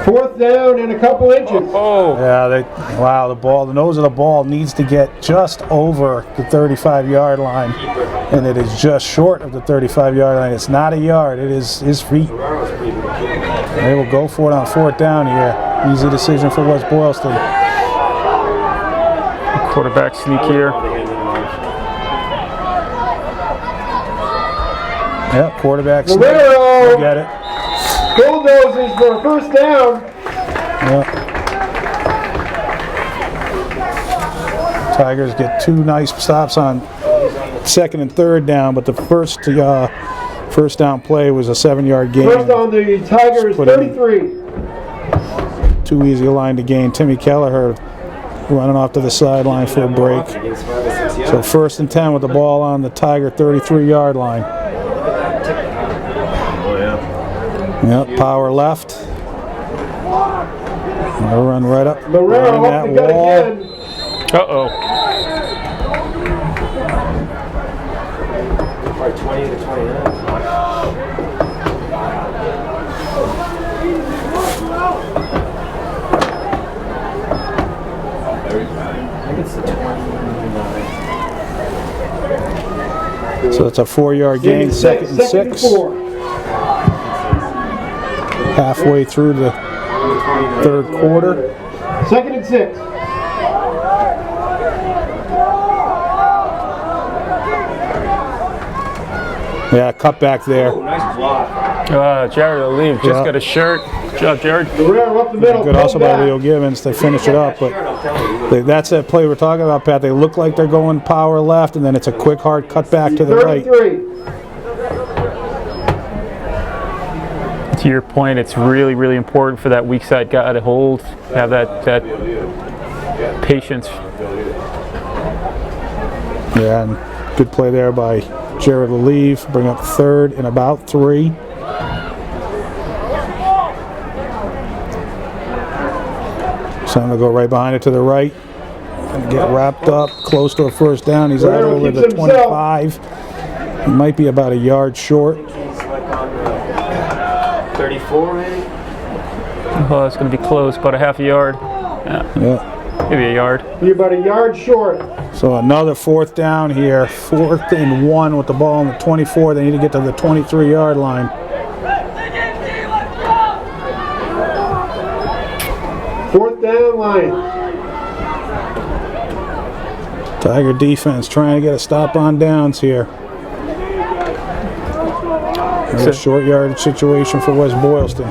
4th down and a couple inches. Oh. Yeah, the nose of the ball needs to get just over the 35-yard line, and it is just short of the 35-yard line. It's not a yard, it is his feet. They will go for it on 4th down here. Easy decision for West Boylston. Quarterback sneak here. Yep, quarterback sneak. Romero Get it. bulldozes for a first down. Yep. Tigers get 2 nice stops on second and third down, but the first down play was a 7-yard gain. First on the Tigers, 33. Too easy a line to gain. Timmy Kelleher running off to the sideline for a break. So 1st and 10 with the ball on the Tiger 33-yard line. Yep, power left. They'll run right up behind that wall. Uh-oh. Probably 20 to 29. So it's a 4-yard gain, 2nd and 6. Halfway through the 3rd quarter. 2nd and 6. Yeah, cut back there. Nice block. Jared O'Leave just got a shirt. Good job, Jared. Guerrero up the middle. Good also by Leo Gibbons. They finish it up, but that's that play we're talking about, Pat. They look like they're going power left, and then it's a quick, hard cut back to the right. 33. To your point, it's really, really important for that weak side guy to hold, have that patience. Yeah, and good play there by Jared Leleave. Bring up 3rd and about 3. So I'm going to go right behind it to the right and get wrapped up close to a 1st down. He's out over the 25. He might be about a yard short. 34 maybe? Oh, it's going to be close, about a half a yard. Yeah. Maybe a yard. You're about a yard short. So another 4th down here. 4th and 1 with the ball on the 24. They need to get to the 23-yard line. Fourth down line. Tiger defense trying to get a stop on downs here. Another short yardage situation for West Boylston.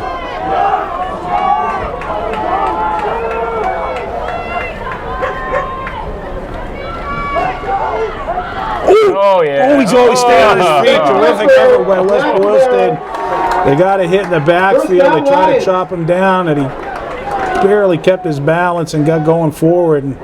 Oh, yeah. Oh, he's always staying on his feet. Terrific effort by West Boylston. They got a hit in the backfield. They tried to chop him down, and he barely kept his balance and got going forward and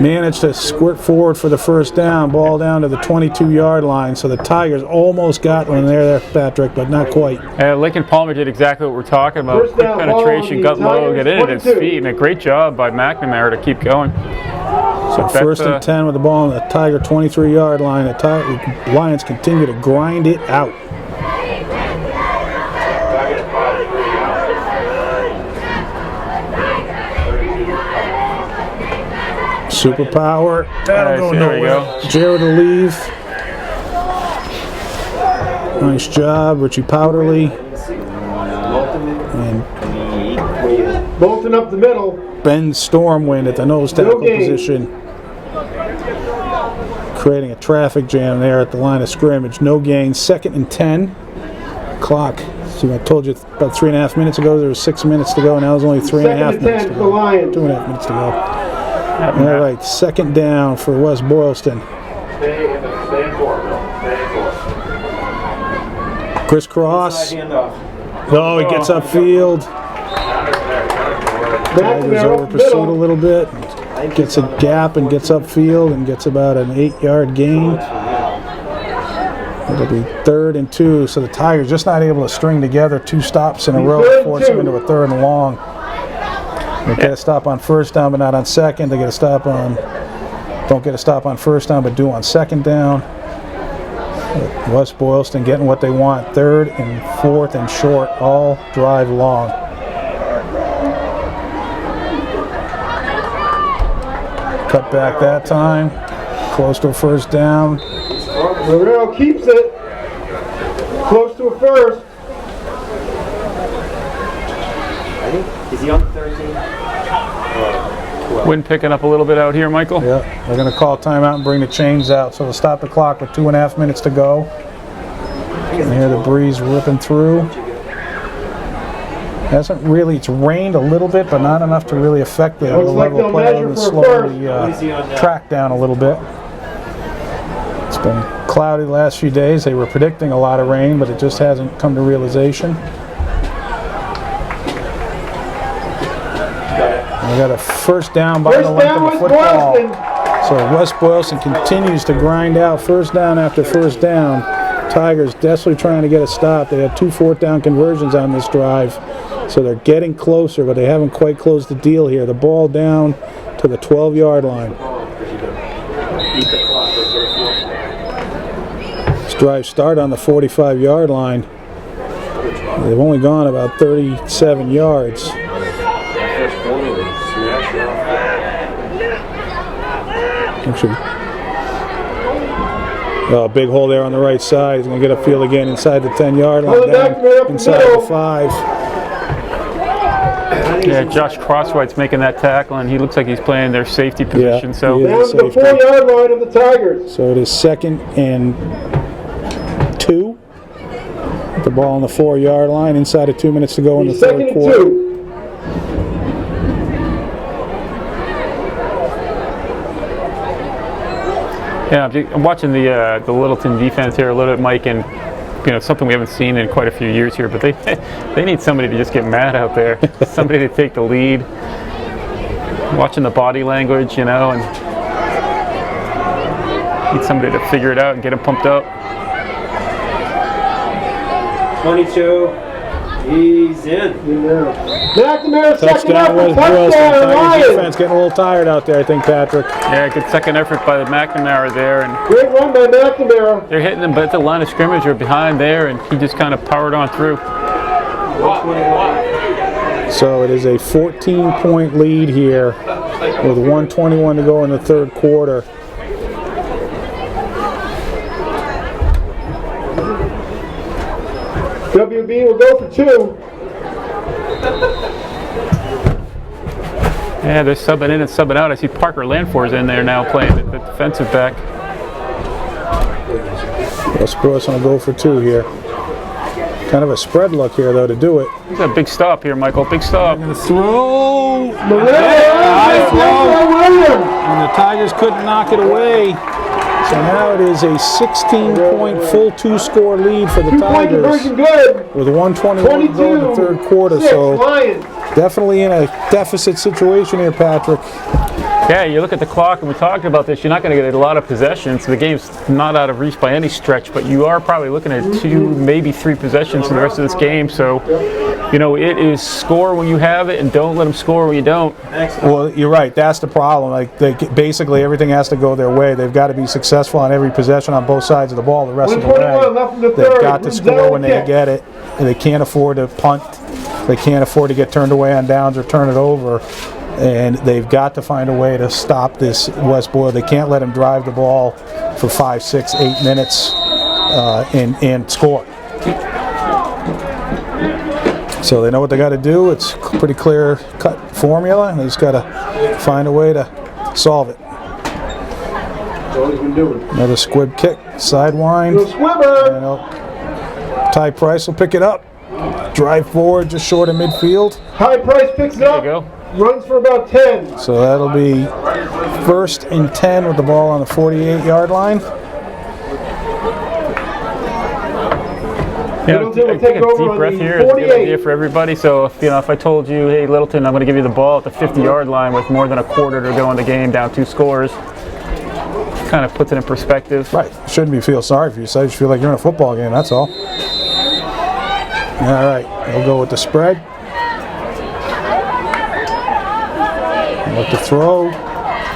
managed to squirt forward for the 1st down. Ball down to the 22-yard line. So the Tigers almost got one there, Patrick, but not quite. Lincoln Palmer did exactly what we're talking about. First Quick down, penetration, ball on got the low, get in at his 22. feet, and a great job by McNamara to keep going. So 1st and 10 with the ball on the Tiger 23-yard line. The Lions continue to grind it out. Superpower. That'll go nowhere. Jared Leleave. Nice job, Richie Powderly. And Bolton up the middle. Ben Stormwind at the nose tackle position. Creating a traffic jam there at the line of scrimmage. No gain. 2nd and 10. Clock. See, I told you about 3.5 minutes ago there was 6 minutes to go. Now it's only 3.5 minutes to go. 2.5 minutes to go. All right, 2nd down for West Boylston. Stay in court, Bill. Stay in court. Crisscross. Oh, he gets upfield. Tigers over pursuit a little bit. Gets a gap and gets upfield and gets about an 8-yard gain. It'll be 3rd and 2. So the Tigers just not able to string together 2 stops in a row to force them into a 3rd and long. They get a stop on 1st down, but not on 2nd. They get a stop on, don't get a stop on 1st down, but do on 2nd down. West Boylston getting what they want. 3rd and 4th and short, all drive long. Cut back that time. Close to a 1st down. Guerrero keeps it. Close to a 1st. Is he on 13? Wind picking up a little bit out here, Michael. Yeah, they're going to call timeout and bring the chains out. So they'll stop the clock with 2.5 minutes to go. And hear the breeze ripping through. Hasn't really, it's rained a little bit, but not enough to really affect the level of play and slow the track down a little bit. It's been cloudy the last few days. They were predicting a lot of rain, but it just hasn't come to realization. We got a first down by the length of the football. So West Boylston continues to grind out first down after first down. Tigers desperately trying to get a stop. They had 2 fourth down conversions on this drive. So they're getting closer, but they haven't quite closed the deal here. The ball down to the 12-yard line. This drive started on the 45-yard line. They've only gone about 37 yards. Actually, big hole there on the right side. He's going to get upfield again inside the 10-yard line, down inside the 5. Yeah, Josh Crosswhite's making that tackle, and he looks like he's playing their safety position. So down to the 4-yard line of the Tigers. So it is 2nd and 2. The ball on the 4-yard line, inside of 2 minutes to go in the third quarter. 2. yeah, I'm watching the Littleton defense here a little bit, Mike, and something we haven't seen in quite a few years here. But they need somebody to just get mad out there, somebody to take the lead. Watching the body language, and need somebody to figure it out and get them pumped up. 22. He's in. McNamara second Touchdown effort. was Boylston. Tigers Touchdown, defense getting a little tired out there, I think, Patrick. Yeah, good second effort by the McNamara there, and Great run by McNamara. they're hitting him, but at the line of scrimmage or behind there, and he just kind of powered on through. So it is a 14-point lead here with 1:21 to go in the third quarter. WB will go for 2. Yeah, they're subbing in and subbing out. I see Parker Lanford's in there now playing the defensive back. West Boylston will go for 2 here. Kind of a spread look here, though, to do it. It's a big stop here, Michael. Big stop. Throw! High throw. And the Tigers couldn't knock it away. So now it is a 16-point full 2-score lead for the 2-point Tigers conversion good. with 1:21 to go in the third quarter. 6, So Lions. definitely in a deficit situation here, Patrick. Yeah, you look at the clock, and we talked about this. You're not going to get a lot of possessions. The game's not out of reach by any stretch, but you are probably looking at 2, maybe 3 possessions for the rest of this game. So, it is score when you have it, and don't let them score when you don't. Well, you're right. That's the problem. Like, basically everything has to go their way. They've got to be successful on every possession on both sides of the ball the rest of the 1:21 left in the way. They've third. got to score when they get it. And they can't afford to punt. They can't afford to get turned away on downs or turn it over. And they've got to find a way to stop this West Boyle. They can't let them drive the ball for 5, 6, 8 minutes and score. So they know what they got to do. It's a pretty clear-cut formula. They just got to find a way to solve it. That's all he's been doing. Another squib kick, sidewind. Little squibber. Ty Price will pick it up. Drive forward just short of midfield. High Price picks it up. There you go. Runs for about 10. So that'll be 1st and 10 with the ball on the 48-yard line. Take a deep breath here. It's a good idea for everybody. So if I told you, hey Littleton, I'm going to give you the ball at the 50-yard line with more than a quarter to go in the game, down 2 scores, kind of puts it in perspective. Right. Shouldn't be feel sorry for yourself. You feel like you're in a football game. That's all. All right. We'll go with the spread. Look to throw.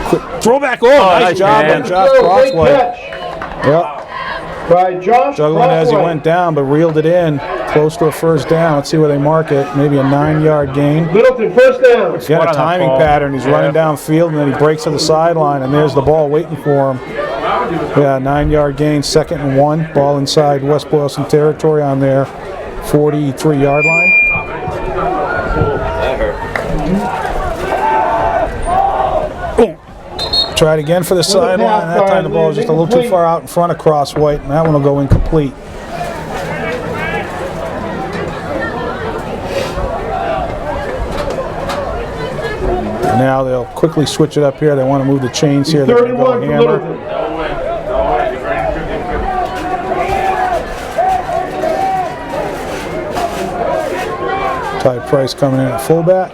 Quick throw back. Oh, nice job by Josh Crosswhite. Yep. By Josh Juggling as he went down, but reeled it in. Close to a first down. Let's see where they mark it. Maybe a 9-yard gain. Littleton, first down. He's got a timing pattern. He's running downfield, and then he breaks to the sideline, and there's the ball waiting for him. Yeah, 9-yard gain, 2nd and 1. Ball inside West Boylston territory on their 43-yard line. That hurt. Tried again for the sideline. That time the ball was just a little too far out in front of Crosswhite, and that one will go incomplete. And now they'll quickly switch it up here. They want to move the chains here. They're going to go hammer. Ty Price coming in at fullback.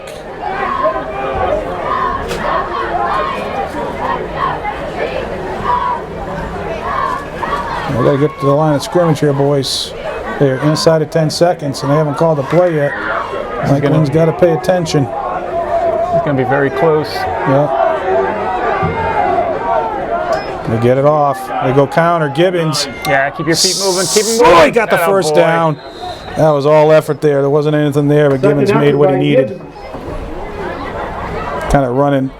We got to get to the line of scrimmage here, boys. They're inside of 10 seconds, and they haven't called the play yet. Franklin's got to pay attention. It's going to be very close. Yeah. They get it off. They go counter. Gibbons. Yeah, keep your feet moving. Keep them moving. Oh, he got the first down. That was all effort there. There wasn't anything there, but Gibbons made what he needed. Kind of running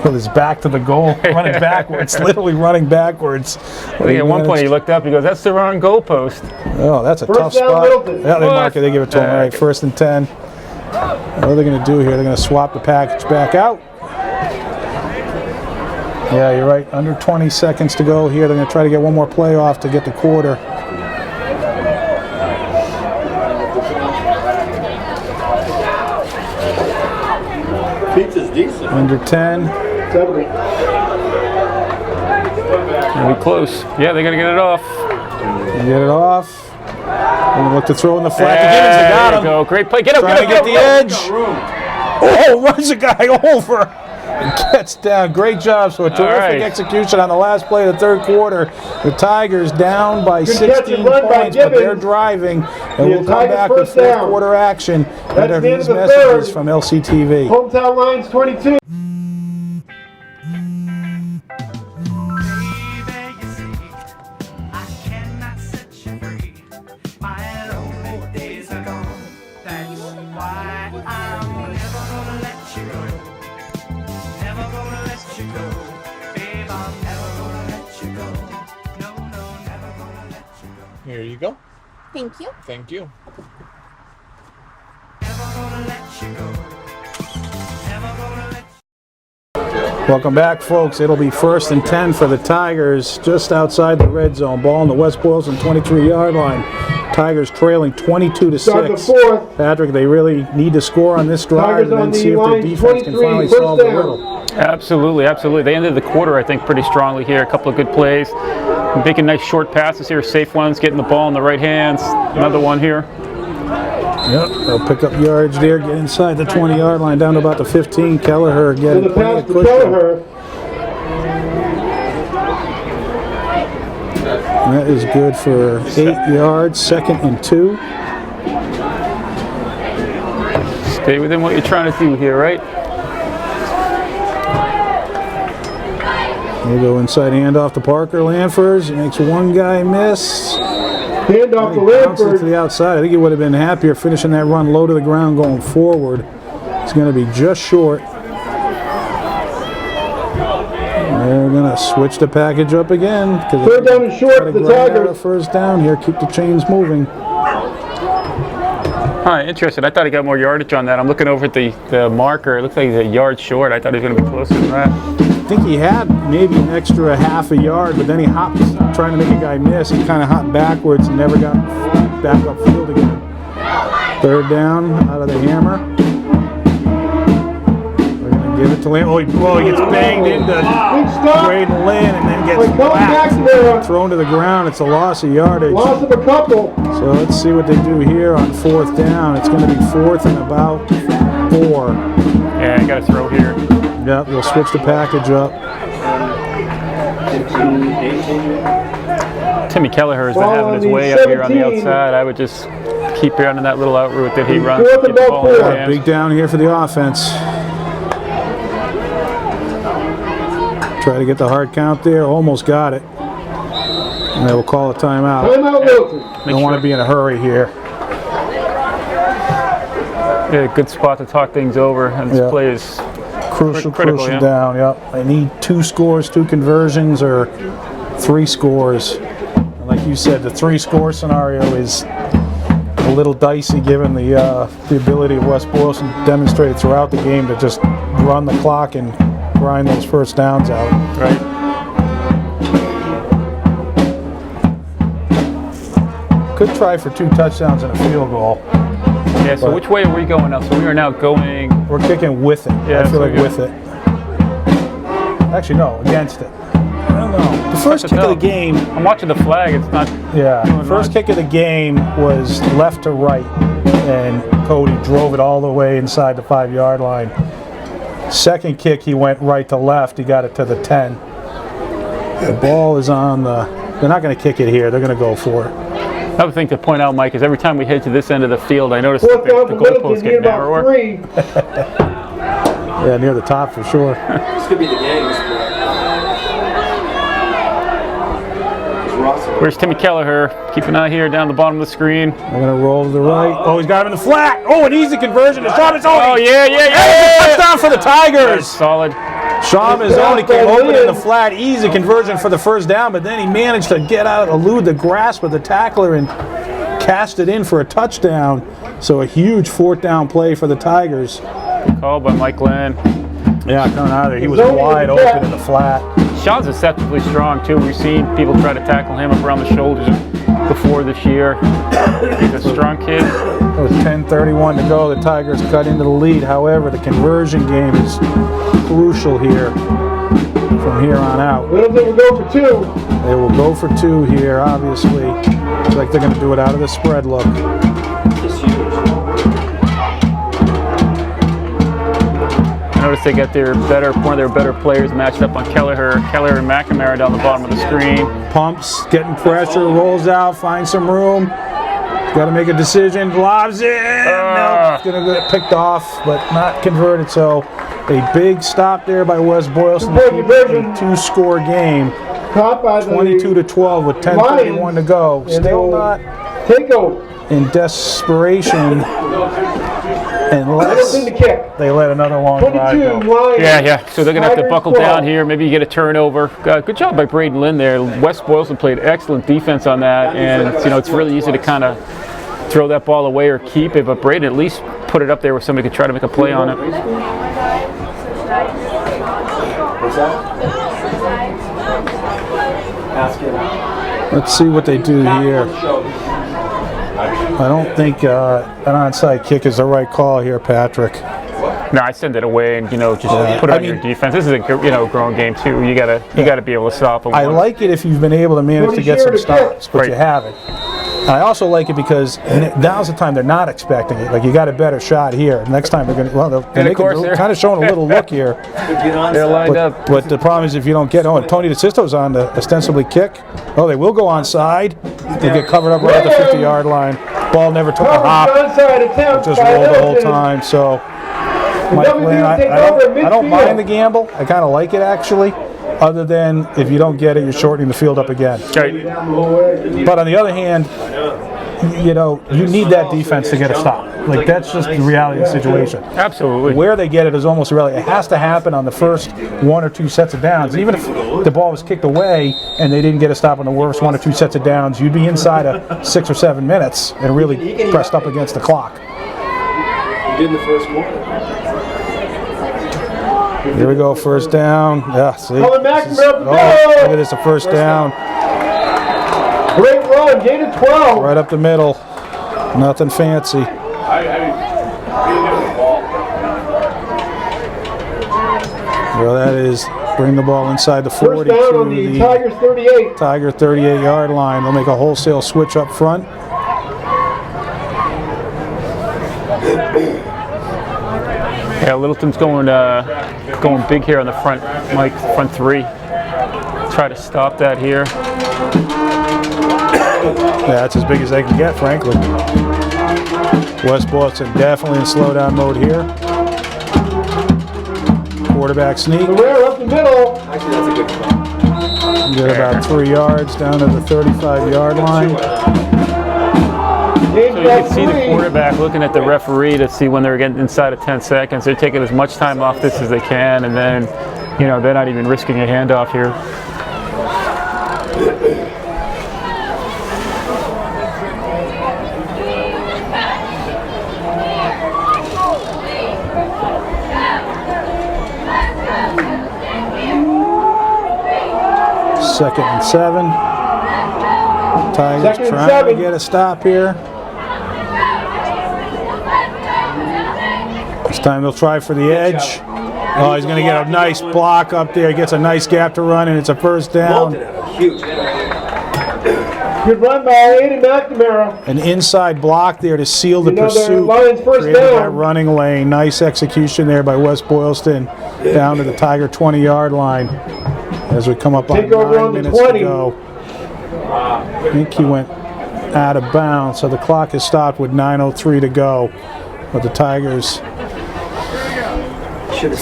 with his back to the goal, running backwards, literally running backwards. I think at one point he looked up, he goes, that's the wrong goalpost. Oh, that's a tough spot. Yeah, they mark it, they give it to him. All right, 1st and 10. What are they going to do here? They're going to swap the package back out. Yeah, you're right. Under 20 seconds to go here. They're going to try to get one more play off to get the quarter. Pizza's decent. Under 10. Gonna be close. Yeah, they're gonna get it off. Get it off. And look to throw in the flat. They got him. Go. Great play. Get up. Trying to get the edge. Oh, runs the guy over. And gets down. Great job. So a terrific execution on the last play of the 3rd quarter. The Tigers down by 16 points, but they're driving. And we'll come back with 4th quarter action. Better these messages from LCTV. Hometown Lions 22. Here you go. Thank you. Thank you. Welcome back, folks. It'll be 1st and 10 for the Tigers just outside the red zone. Ball on the West Boylston 23-yard line. Tigers trailing 22-6. Patrick, they really need to score on this drive and then see if their defense can finally solve the riddle. Absolutely, absolutely. They ended the quarter, I think, pretty strongly here. A couple of good plays. Making nice short passes here, safe ones, getting the ball in the right hands. Another one here. Yep, they'll pick up yards there, get inside the 20-yard line, down to about the 15. Kelleher getting plenty of cushion. That is good for 8 yards, 2nd and 2. Stay within what you're trying to do here, right? We'll go inside, handoff to Parker Lanfers. He makes one guy miss. Handoff to Lanfers. To the outside. I think he would have been happier finishing that run low to the ground going forward. It's going to be just short. They're going to switch the package up again. 3rd down and short for the Tigers. 1st down here. Keep the chains moving. Huh, interesting. I thought he got more yardage on that. I'm looking over at the marker. It looks like he's a yard short. I thought he was going to be closer than that. I think he had maybe an extra half a yard, but then he hopped, trying to make a guy miss. He kind of hopped backwards and never got back upfield again. 3rd down out of the hammer. We're going to give it to Lynn. Oh, he gets banged into Braden Lynn and then gets whacked. Thrown to the ground. It's a loss of yardage. Loss of a couple. So let's see what they do here on 4th down. It's going to be 4th and about 4. Yeah, you got to throw here. Yep, we'll switch the package up. Timmy Kelleher's been having his way up here on the outside. I would just keep running that little out route that he runs. Big down here for the offense. Try to get the hard count there. Almost got it. And they will call a timeout. Don't want to be in a hurry here. Yeah, good spot to talk things over. And this play is critical down. Yep. They need 2 scores, 2 conversions, or 3 scores. And like you said, the 3-score scenario is a little dicey given the ability of West Boylston demonstrated throughout the game to just run the clock and grind those 1st downs out. Right. Could try for 2 touchdowns and a field goal. Yeah, so which way are we going now? So we are now going... We're kicking with it. Yeah, I feel like with it. Actually, no, against it. I don't know. The first kick of the game... I'm watching the flag. It's not... Yeah. First kick of the game was left to right. and Cody drove it all the way inside the 5-yard line. Second kick, he went right to left. He got it to the 10. The ball is on the... They're not going to kick it here. They're going to go for it. Another thing to point out, Mike, is every time we head to this end of the field, I notice that the goalposts get narrower. Yeah, near the top for sure. This could be the game. Where's Timmy Kelleher? Keep an eye here down the bottom of the screen. They're going to roll to the right. Oh, he's got him in the flat. Oh, an easy conversion to Sean Mazzoni. Oh, yeah. Touchdown for the Tigers. Solid. Sean Mazzoni came open in the flat. Easy conversion for the first down, but then he managed to get out, elude the grasp of the tackler and cast it in for a touchdown. So a huge 4th down play for the Tigers. Called by Mike Land. Yeah, coming out of there. He was wide open in the flat. Sean's deceptively strong, too. We've seen people try to tackle him up around the shoulders before this year. He's a strong kid. With 10:31 to go, the Tigers cut into the lead. However, the conversion game is crucial here from here on out. They will go for 2. They will go for 2 here, obviously. Looks like they're going to do it out of the spread look. It's huge. Notice they got one of their better players matched up on Kelleher and McNamara down the bottom of the screen. Pumps, getting pressure, rolls out, finds some room. Got to make a decision, lobs it. No, it's going to get picked off, but not converted. So a big stop there by West Boylston. A 2-score game. 22-12 with 10:31 to go. Still not in desperation. Unless they let another long drive go. Yeah. So they're going to have to buckle down here. Maybe you get a turnover. Good job by Braden Lynn there. West Boylston played excellent defense on that. And, it's really easy to kind of throw that ball away or keep it. But Braden at least put it up there where somebody could try to make a play on it. What's that? Let's see what they do here. I don't think an onside kick is the right call here, Patrick. No, I send it away and just put it on your defense. This is a growing game too. You gotta be able to stop them. I like it if you've been able to manage to get some stops, but you haven't. And I also like it because now's the time they're not expecting it. Like, you got a better shot here. Next time they're going to, they're kind of showing a little look here. They're lined up. But the problem is if you don't get on, Tony DeSisto's on to ostensibly kick. Oh, they will go onside. They get covered up right at the 50-yard line. Ball never took a hop. Just rolled the whole time. So, Mike Lynn, I don't mind the gamble. I kind of like it, actually. Other than if you don't get it, you're shortening the field up again. Right. But on the other hand, you need that defense to get a stop. Like, that's just the reality of the situation. Absolutely. Where they get it is almost irrelevant. It has to happen on the first 1 or 2 sets of downs. Even if the ball was kicked away and they didn't get a stop on the worst 1 or 2 sets of downs, you'd be inside of 6 or 7 minutes and really pressed up against the clock. You did in the first quarter. Here we go, first down. Yeah, see. Look at this, a first down. Great run, gain of 12. Right up the middle. Nothing fancy. Well, that is bring the ball inside the 40 first down on the Tigers 38. Tiger 38-yard line. They'll make a wholesale switch up front. Yeah, Littleton's going big here on the front, Mike, front 3. Try to stop that here. Yeah, that's as big as they can get, frankly. West Boylston definitely in slowdown mode here. Quarterback sneak. Rare up the middle. Actually, that's a good call. Get about 3 yards down to the 35-yard line. So you can see the quarterback looking at the referee to see when they're getting inside of 10 seconds. They're taking as much time off this as they can, and then, they're not even risking a handoff here. Second and 7. Tigers trying to get a stop here. This time they'll try for the edge. Oh, he's going to get a nice block up there. He gets a nice gap to run, and it's a first down. Good run by Aiden McNamara. An inside block there to seal the You know, the pursuit. Lions first Created down. that running lane. Nice execution there by West Boylston down to the Tiger 20-yard line as we come up on Take over 9 on the minutes 20. to go. I think he went out of bounds, so the clock is stopped with 9:03 to go. But the Tigers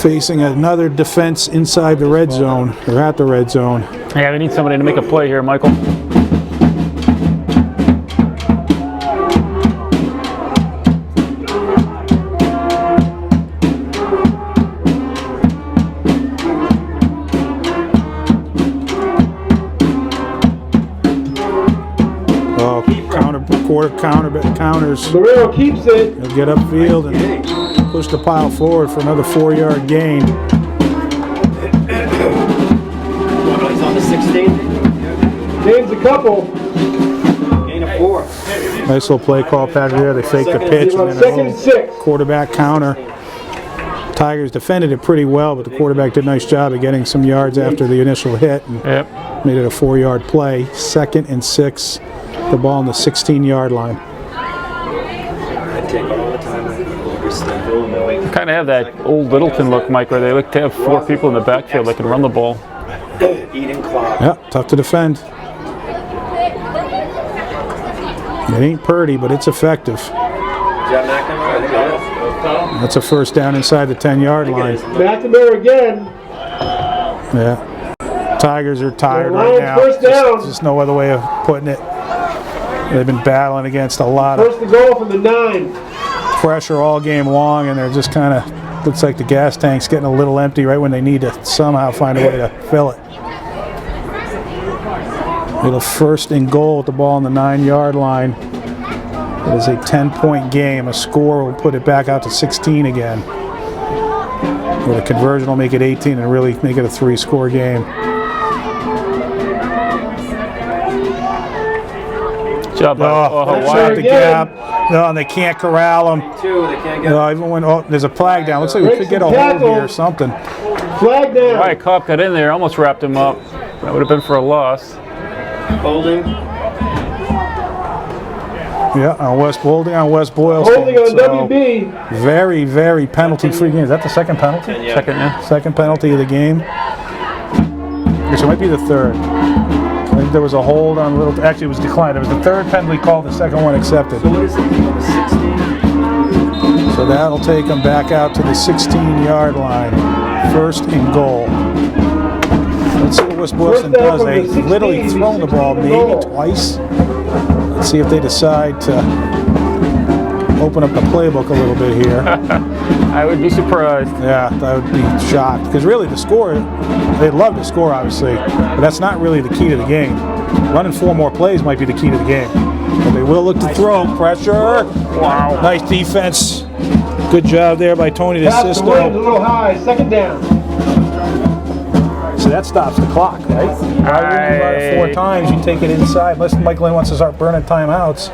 facing another defense inside the red zone, or at the red zone. Yeah, we need somebody to make a play here, Michael. Counters. Guerrero keeps it. He'll get upfield and push the pile forward for another 4-yard gain. He's on the 16. Gains a couple. Gain of 4. Nice little play call pattern there. They fake the pitch and then a Second and little 6. quarterback counter. Tigers defended it pretty well, but the quarterback did a nice job of getting some yards after the initial hit and made it a 4-yard play. 2nd and 6. The ball on the 16-yard line. Kind of have that old Littleton look, Mike, where they look to have 4 people in the backfield that can run the ball. Eating clock. Yeah, tough to defend. It ain't pretty, but it's effective. Is that McNamara? I think it is. That's a first down inside the 10-yard line. McNamara again. Yeah. Tigers are tired right Lions now. first down. Just no other way of putting it. They've been battling against a lot of First to goal from the 9. pressure all game long, and they're just kind of, looks like the gas tank's getting a little empty right when they need to somehow find a way to fill it. Little 1st and goal with the ball on the 9-yard line. It is a 10-point game. A score will put it back out to 16 again. But a conversion will make it 18 and really make it a 3-score game. Job by Shot the gap. No, and they can't corral him. They can't get No, even when there's a flag down. Looks like we could get a hold here or something. Flag down. Right, Cobb got in there, almost wrapped him up. That would have been for a loss. holding. Yeah, on West Boylston. Holding on WB. Very, very penalty-free game. Is that the second penalty? Yeah. Second, yeah. Second penalty of the game. Yes, it might be the 3rd. I think there was a hold on Little. Actually, it was declined. It was the 3rd penalty called. The 2nd one accepted. So what is it? On the 16? So that'll take them back out to the 16-yard line. 1st and goal. Let's see what West Boylston First down does. from They the 16, literally thrown the ball 16 maybe goal. twice. Let's see if they decide to open up the playbook a little bit here. I would be surprised. Yeah, I would be shocked. Because really the score, they'd love to score obviously, but that's not really the key to the game. Running 4 more plays might be the key to the game. But they will look to throw. Pressure. Wow. Nice defense. Good job there by Tony Pass the winds a DeSisto. little high. 2nd down. So that stops the clock, right? When you run it 4 times, you take it inside. Unless Mike Lynn wants to start burning timeouts.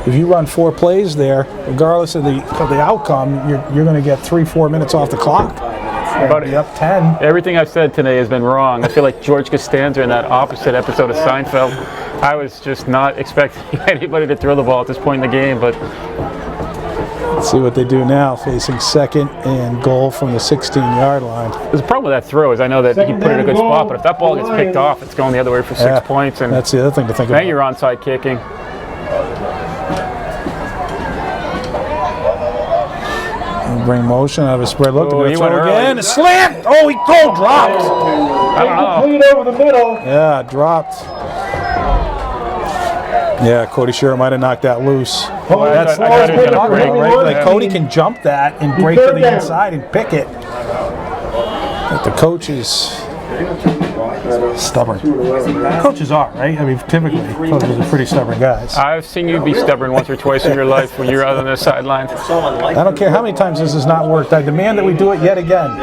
If you run 4 plays there, regardless of the outcome, you're going to get 3-4 minutes off the clock. About Be up 10. everything I've said today has been wrong. I feel like George Costanza in that opposite episode of Seinfeld. I was just not expecting anybody to throw the ball at this point in the game, but Let's see what they do now, facing 2nd and goal from the 16-yard line. there's a problem with that throw is I know that he put it in a good spot, but if that ball gets picked off, it's going the other way for 6 points, and That's the other thing to think now about. you're onside kicking. Bring motion out of a spread. Look, Oh, they're he going to went throw early. again. A slant! Oh, he dropped! I don't know. Complete over the middle. Yeah, dropped. Yeah, Cody Sherrill might have knocked that loose. Oh, I That's thought he was gonna break. right? Like Cody can jump that and break to Third the down. inside and pick it. But the coach is stubborn. Coaches are, right? I mean, typically, coaches are pretty stubborn guys. I've seen you be stubborn once or twice in your life when you're out on the sidelines. I don't care how many times this has not worked. I demand that we do it yet again.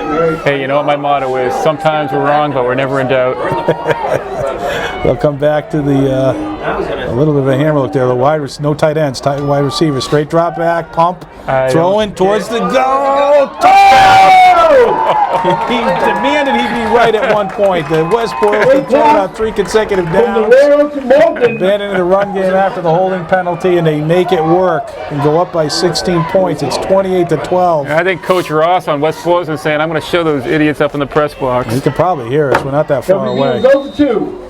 Hey, you know what my motto is? Sometimes we're wrong, but we're never in doubt. They'll come back to the a little bit of a hammer look there. The no tight ends, tight wide receiver, straight drop back, pump, throwing towards the goal. Touchdown! He demanded he be right at one point. The West Boylston turned out 3 consecutive From the downs, railroad to Moulton. abandoning the run game after the holding penalty, and they make it work and go up by 16 points. It's 28-12. I think Coach Ross on West Boylston is saying, I'm going to show those idiots up in the press box. You can probably hear us. We're not that far away. WD is 0-2.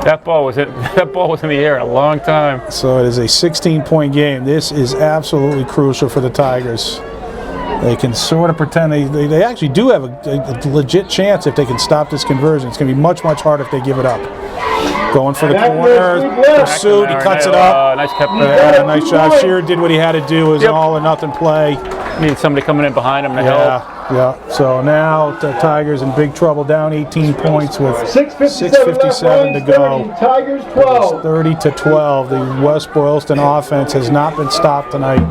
That ball was in the air a long time. So it is a 16-point game. This is absolutely crucial for the Tigers. They can sort of pretend they actually do have a legit chance if they can stop this conversion. It's going to be much, much harder if they give it up. Going for the corner, pursuit, he cuts it up. Nice kept Yeah, nice job. Shearer did what he had to do. It was an all or nothing play. Needed somebody coming in behind him to help. Yeah. So now the Tigers in big trouble, down 18 points with 6:57 to go. Tigers 12. 30-12. The West Boylston offense has not been stopped tonight.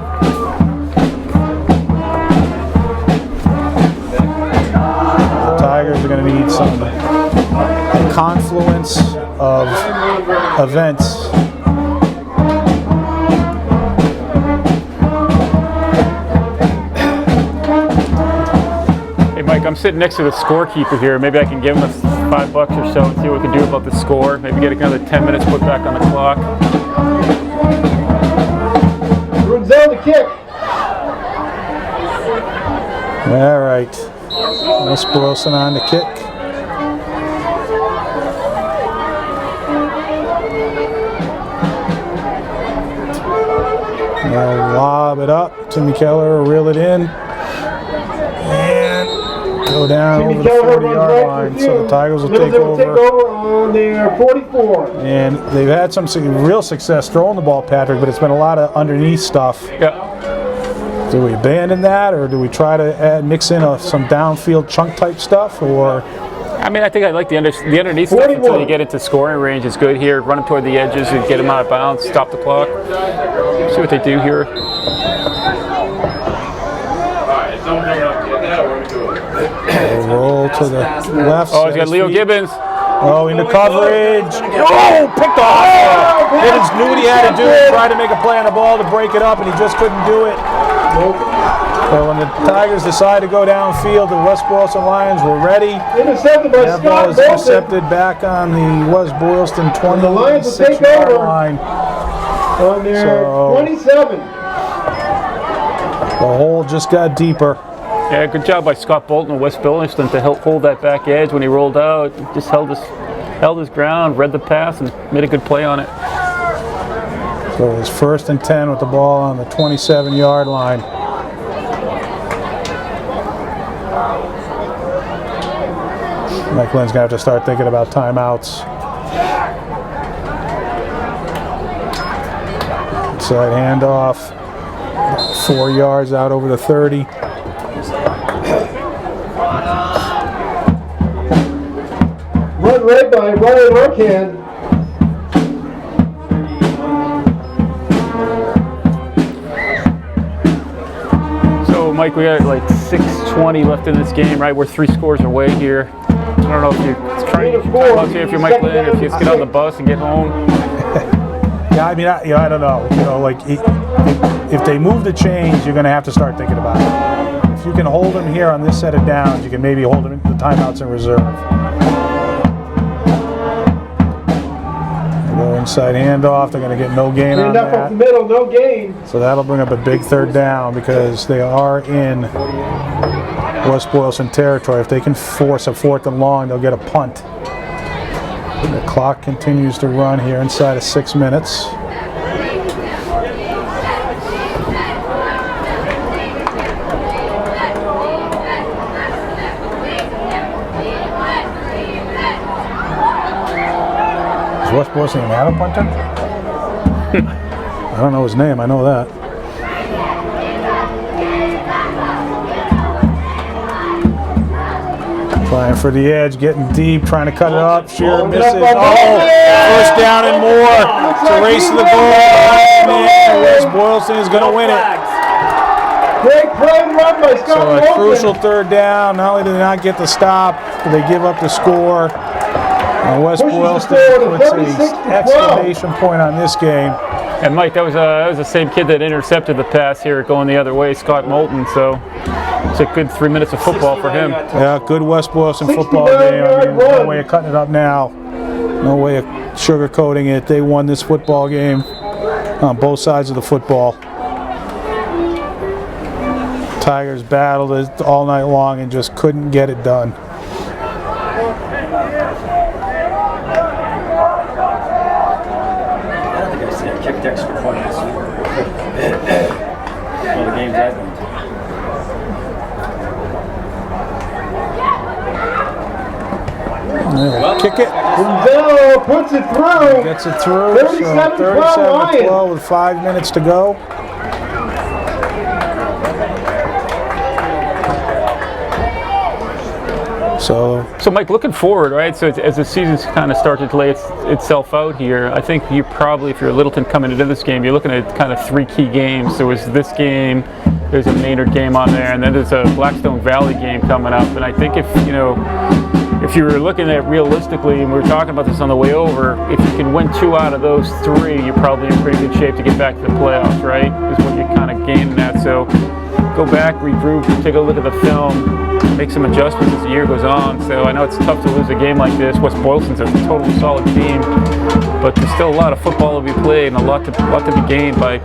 The Tigers are going to need some confluence of events. Mike, I'm sitting next to the scorekeeper here. Maybe I can give him $5 or so and see what we can do about the score. Maybe get another 10 minutes put back on the clock. Brunzel to kick. All right. West Boylston on the kick. They'll lob it up. Timmy Keller will reel it in. Go down over the 40-yard line, so the Tigers will take over on their 44. And they've had some real success throwing the ball, Patrick, but it's been a lot of underneath stuff. Yeah. Do we abandon that, or do we try to mix in some downfield chunk type stuff, or? I mean, I think I like the underneath stuff until you get into scoring range. It's good here. Run them toward the edges and get them out of bounds. Stop the clock. See what they do here. Roll to the left. Oh, he's got Leo Gibbons. Oh, into coverage. Oh, picked off. Gibbons knew what he had to do. He tried to make a play on the ball to break it up, and he just couldn't do it. So when the Tigers decided to go downfield, the West Boylston Lions were ready. Intercepted by That ball Scott is Bolton. intercepted back on the West Boylston The Lions will take 26-yard over line. on their So- 27. The hole just got deeper. Yeah, good job by Scott Bolton of West Boylston to help hold that back edge when he rolled out. He just held his ground, read the pass, and made a good play on it. So it's 1st and 10 with the ball on the 27-yard line. Mike Lynn's gonna have to start thinking about timeouts. Inside handoff, 4 yards out over the 30. Run right by Ryan Arcan. So, Mike, we got like 6:20 left in this game, right? We're 3 scores away here. I don't know if you're trying to here if you're Mike Lynn, or if you just get on the bus and get home. Yeah, I mean, I don't know. You know, like if they move the chains, you're going to have to start thinking about it. If you can hold them here on this set of downs, you can maybe hold them the timeouts in reserve. Go inside handoff. They're going to get no gain on Up that. the middle, no gain. So that'll bring up a big 3rd down because they are in West Boylston territory. If they can force a 4th and long, they'll get a punt. The clock continues to run here inside of 6 minutes. Does West Boylston even have a punter? I don't know his name, I know that. Trying for the edge, getting deep, trying to cut it up. Shearer misses. Oh, 1st down and more. It's a race to the goal. Man, West Boylston is going to win it. Great play and run by Scott So a Bolton. crucial 3rd down. Not only did they not get the stop, but they give up the score. And West Pushes the Boylston score to puts 36 to an 12. exclamation point on this game. And Mike, that was the same kid that intercepted the pass here going the other way, Scott Moulton. So it's a good 3 minutes of football for him. Yeah, good West Boylston football game. I mean, no way of cutting it up now. No way of sugarcoating it. They won this football game on both sides of the football. Tigers battled it all night long and just couldn't get it done. Kicked extra points. Well, the game's that one. Kick it. Brazil puts it through. Gets it through. 37-12 with 5 minutes to go. So Mike, looking forward, right? So as the season's kind of started to lay itself out here, I think you probably, if you're Littleton coming into this game, you're looking at kind of 3 key games. There was this game, there's a Maynard game on there, and then there's a Blackstone Valley game coming up. And I think if you were looking at realistically, and we were talking about this on the way over, if you can win 2 out of those 3, you're probably in pretty good shape to get back to the playoffs, right? Is what you're kind of gaining at. So go back, regroup, take a look at the film, make some adjustments as the year goes on. So I know it's tough to lose a game like this. West Boylston's a totally solid team, but there's still a lot of football to be played and a lot to be gained by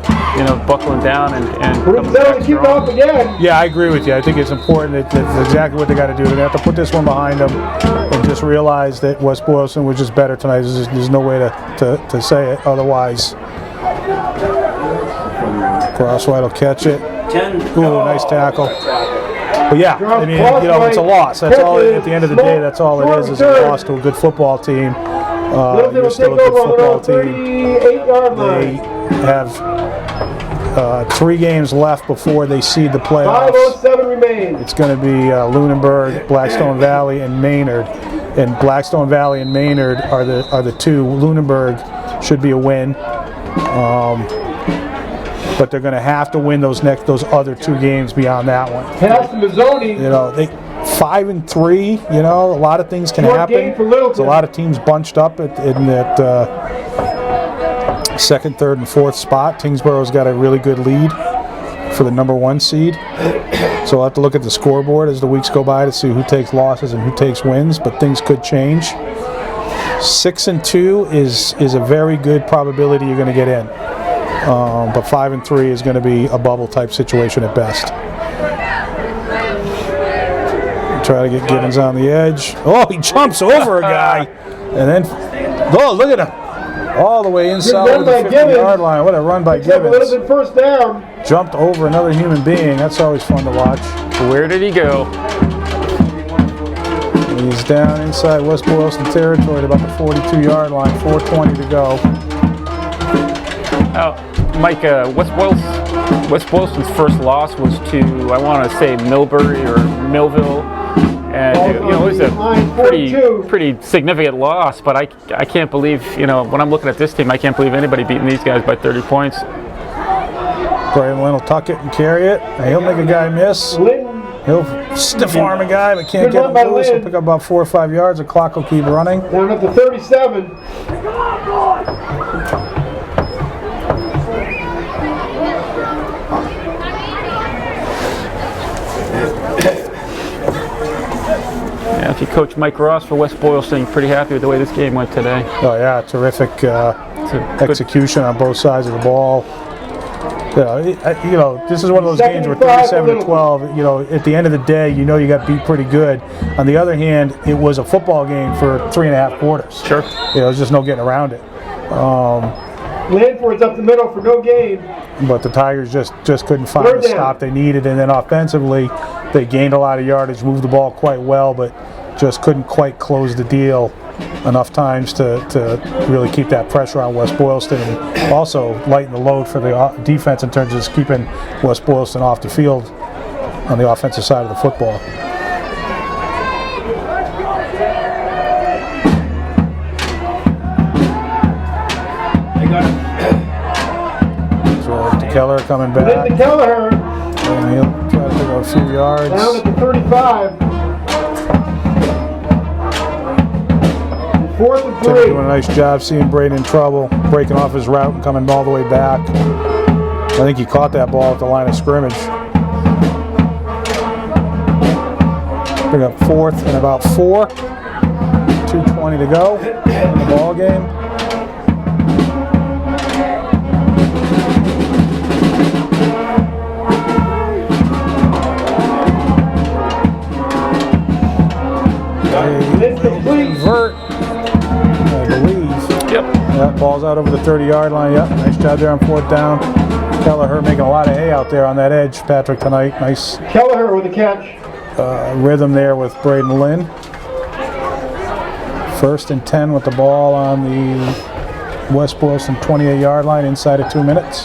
buckling down and coming back keep strong. off again. yeah, I agree with you. I think it's important. That's exactly what they got to do. They're going to have to put this one behind them and just realize that West Boylston was just better tonight. There's no way to say it otherwise. Crosswhite will catch it. 10. Ooh, nice tackle. But yeah, I mean, it's a loss. That's all. At the end of the day, that's all it is a loss to a good football team. You're still a good football team. They have 3 games left before they seed the playoffs. 5:07 remains. It's going to be Lunenburg, Blackstone Valley, and Maynard. And Blackstone Valley and Maynard are the 2. Lunenburg should be a win. But they're going to have to win those other 2 games beyond that one. Pass to Mazzoni. They 5-3. A lot of things can happen. Game for Littleton. There's a lot of teams bunched up in that 2nd, 3rd, and 4th spot. Tingsboro's got a really good lead for the number 1 seed. So we'll have to look at the scoreboard as the weeks go by to see who takes losses and who takes wins. But things could change. 6-2 is a very good probability you're going to get in. But 5-3 is going to be a bubble type situation at best. Try to get Gibbons on the edge. Oh, he jumps over a guy. And then, look at him. All the way inside the 50-yard line. What a run by Gibbons. A little bit first down. Jumped over another human being. That's always fun to watch. Where did he go? He's down inside West Boylston territory at about the 42-yard line. 4:20 to go. Mike, West Boylston's first loss was to, I want to say, Millbury or Millville, and it was a pretty significant loss. But I can't believe, when I'm looking at this team, I can't believe anybody beating these guys by 30 points. Braylon will tuck it and carry it. And he'll make a guy miss. He'll stiff arm a guy, but can't get him loose. He'll pick up about 4 or 5 yards. The clock will keep running. Down at the 37. Yeah, if you coach Mike Ross for West Boylston, you're pretty happy with the way this game went today. Oh yeah, terrific execution on both sides of the ball. This is one of those games where 37-12. At the end of the day, you got beat pretty good. On the other hand, it was a football game for 3.5 quarters. Sure. There's just no getting around it. Landford's up the middle for no gain. But the Tigers just couldn't find the stop they needed, and then offensively, they gained a lot of yardage, moved the ball quite well, but just couldn't quite close the deal enough times to really keep that pressure on West Boylston, and also lighten the load for the defense in terms of just keeping West Boylston off the field on the offensive side of the football. So Keller coming back. Then to Kelleher. And he'll try to pick up a few yards. Down at the 35. 4th and Timmy 3. doing a nice job seeing Braden in trouble, breaking off his route and coming all the way back. I think he caught that ball at the line of scrimmage. Bring up 4th and about 4. 2:20 to go in the ball game. Convert, I believe. Yep. Yep, ball's out over the 30-yard line. Yep, nice job there on 4th down. Kelleher making a lot of hay out there on that edge, Patrick, tonight. Nice Kelleher with a catch. rhythm there with Braden Lynn. 1st and 10 with the ball on the West Boylston 28-yard line inside of 2 minutes.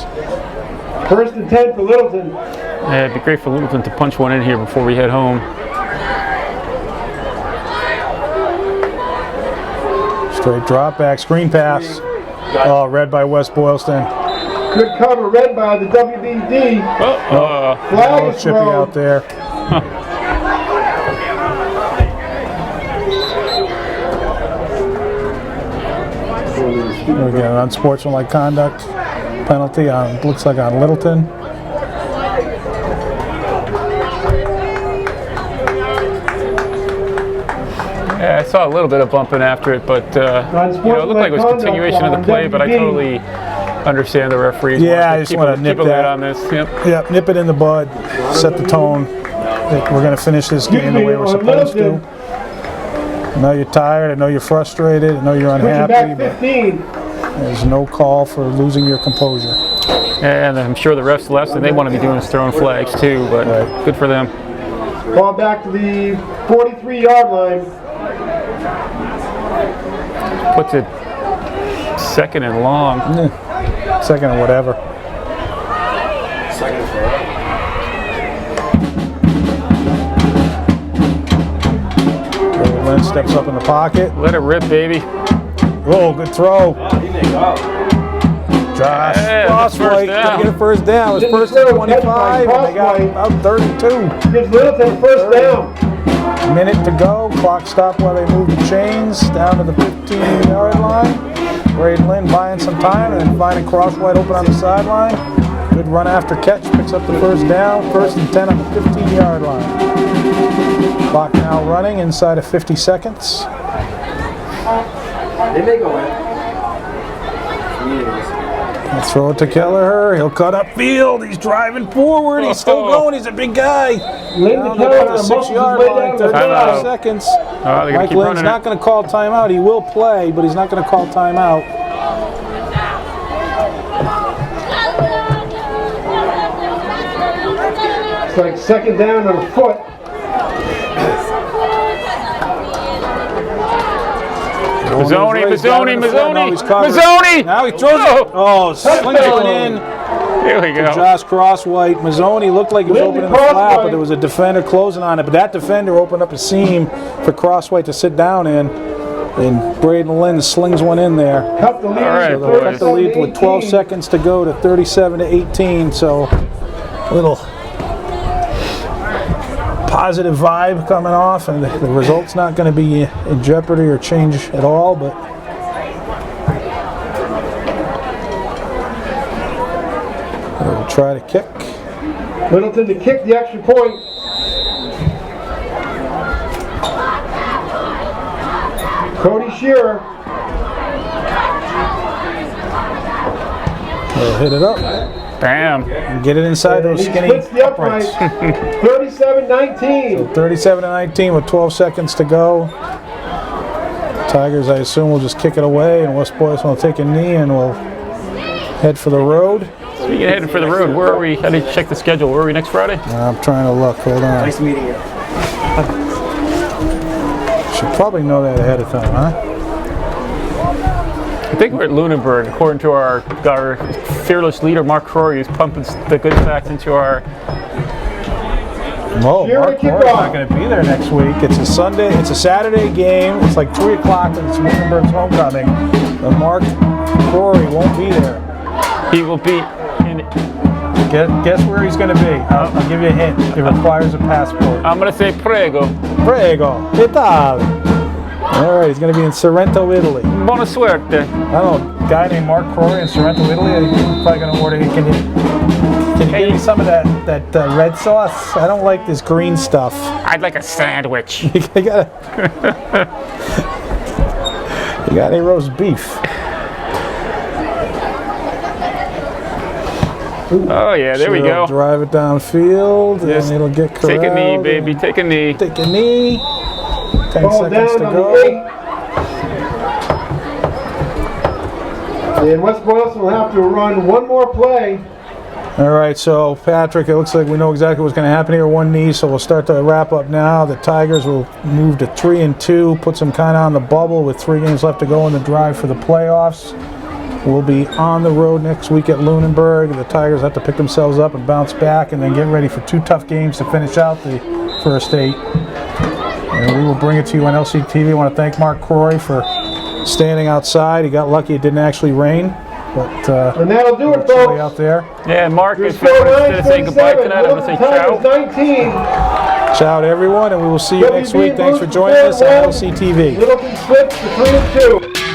1st and 10 for Littleton. Yeah, it'd be great for Littleton to punch one in here before we head home. Straight drop back, screen pass. Oh, read by West Boylston. Good cover, read by the WBD. Flag is Chippy thrown. out there. We got an unsportsmanlike conduct penalty on, looks like on Littleton. Yeah, I saw a little bit of bumping after it, but you know, it looked like it was a continuation of the play, but I totally understand the referees. Yeah, I just want to nip keep a lid that. on this. Yep. Yep, nip it in the bud, set the tone. I think we're going to finish this game the way we're supposed to. I know you're tired, I know you're frustrated, I know you're Pushing unhappy, back but 15. there's no call for losing your composure. And I'm sure the refs left, and they want to be doing is throwing flags too, but good for them. Ball back to the 43-yard line. Puts it 2nd and long. 2nd and whatever. Second for her. Lynn steps up in the pocket. Let it rip, baby. Oh, good throw. Oh, he may go. Josh Yeah, Crosswhite that's first to get a first down. It was 1st and 25, and they got about 32. Gives Littleton first down. Minute to go. Clock stopped while they moved the chains down to the 15-yard line. Braden Lynn buying some time and then finding Crosswhite open on the sideline. Good run after catch. Picks up the first down. 1st and 10 on the 15-yard line. Clock now running inside of 50 seconds. They may go in. Let's throw it to Kelleher. He'll cut upfield. He's driving forward. He's still going. He's a big guy. Lynn Down to to about Kelleher the muscles his 6-yard way line, down to 35 the seconds. They're gonna Mike keep Lynn's running not it. going to call timeout. He will play, but he's not going to call timeout. It's like 2nd down on a foot. Mazzoni! Now he throws it. Oh, slings one in. Here we go. Josh Crosswhite. Mazzoni looked like he was opening the flap, but there was a defender closing on it. But that defender opened up a seam for Crosswhite to sit down in. And Braden Lynn slings one in there. Cut the lead. All right, So they'll cut boys. the lead with 12 seconds to go to 37-18. So a little positive vibe coming off, and the result's not going to be in jeopardy or change at all. But they'll try to kick. Littleton to kick the extra point. Cody Shearer. They'll hit it up Bam. and get it inside those He skinny splits the uprights. uprights. 37-19. 37-19 with 12 seconds to go. Tigers, I assume, will just kick it away, and West Boylston will take a knee and will head for the road. Speaking of heading for the road, where are we? I need to check the schedule. Where are we next Friday? I'm trying to look. Hold on. Nice meeting you. Should probably know that ahead of time, huh? I think we're at Lunenburg, according to our fearless leader, Mark Crory, who's pumping the good facts into our... No, Here Mark to kick Roy's off. not going to be there next week. It's a Sunday. It's a Saturday game. It's like 3 o'clock, and it's Lunenburg's homecoming. But Mark Crory won't be there. He will be in... Guess where he's going to be. I'll give you a hint. It requires a passport. I'm going to say prego. Prego. Che tal? All right, he's going to be in Sorrento, Italy. Buona suerte. I don't know, a guy named Mark Crory in Sorrento, Italy. I'm probably going to order. Can you give me some of that red sauce? I don't like this green stuff. I'd like a sandwich. You got any roast beef? Oh yeah, there we go. Drive it downfield, Just and it'll get corralled. Take a knee, baby. Take a knee. Take a knee. 10 Ball seconds down to on go. the 8. And West Boylston will have to run one more play. All right, so Patrick, it looks like we know exactly what's going to happen here. One knee, so we'll start to wrap up now. The Tigers will move to 3-2, puts them kind of on the bubble with 3 games left to go in the drive for the playoffs. We'll be on the road next week at Lunenburg. The Tigers have to pick themselves up and bounce back and then get ready for 2 tough games to finish out the first 8. And we will bring it to you on LCTV. I want to thank Mark Crory for standing outside. He got lucky it didn't actually rain. But And that'll do it, chilly folks. out there. Yeah, Mark, Your if you score wanted to say goodbye 9-27. tonight, I'm going to say ciao. Tigers 19. Ciao to everyone, and we will see you next WB week. Thanks for Boost joining us on Football. LCTV. Littleton slips to 3-2.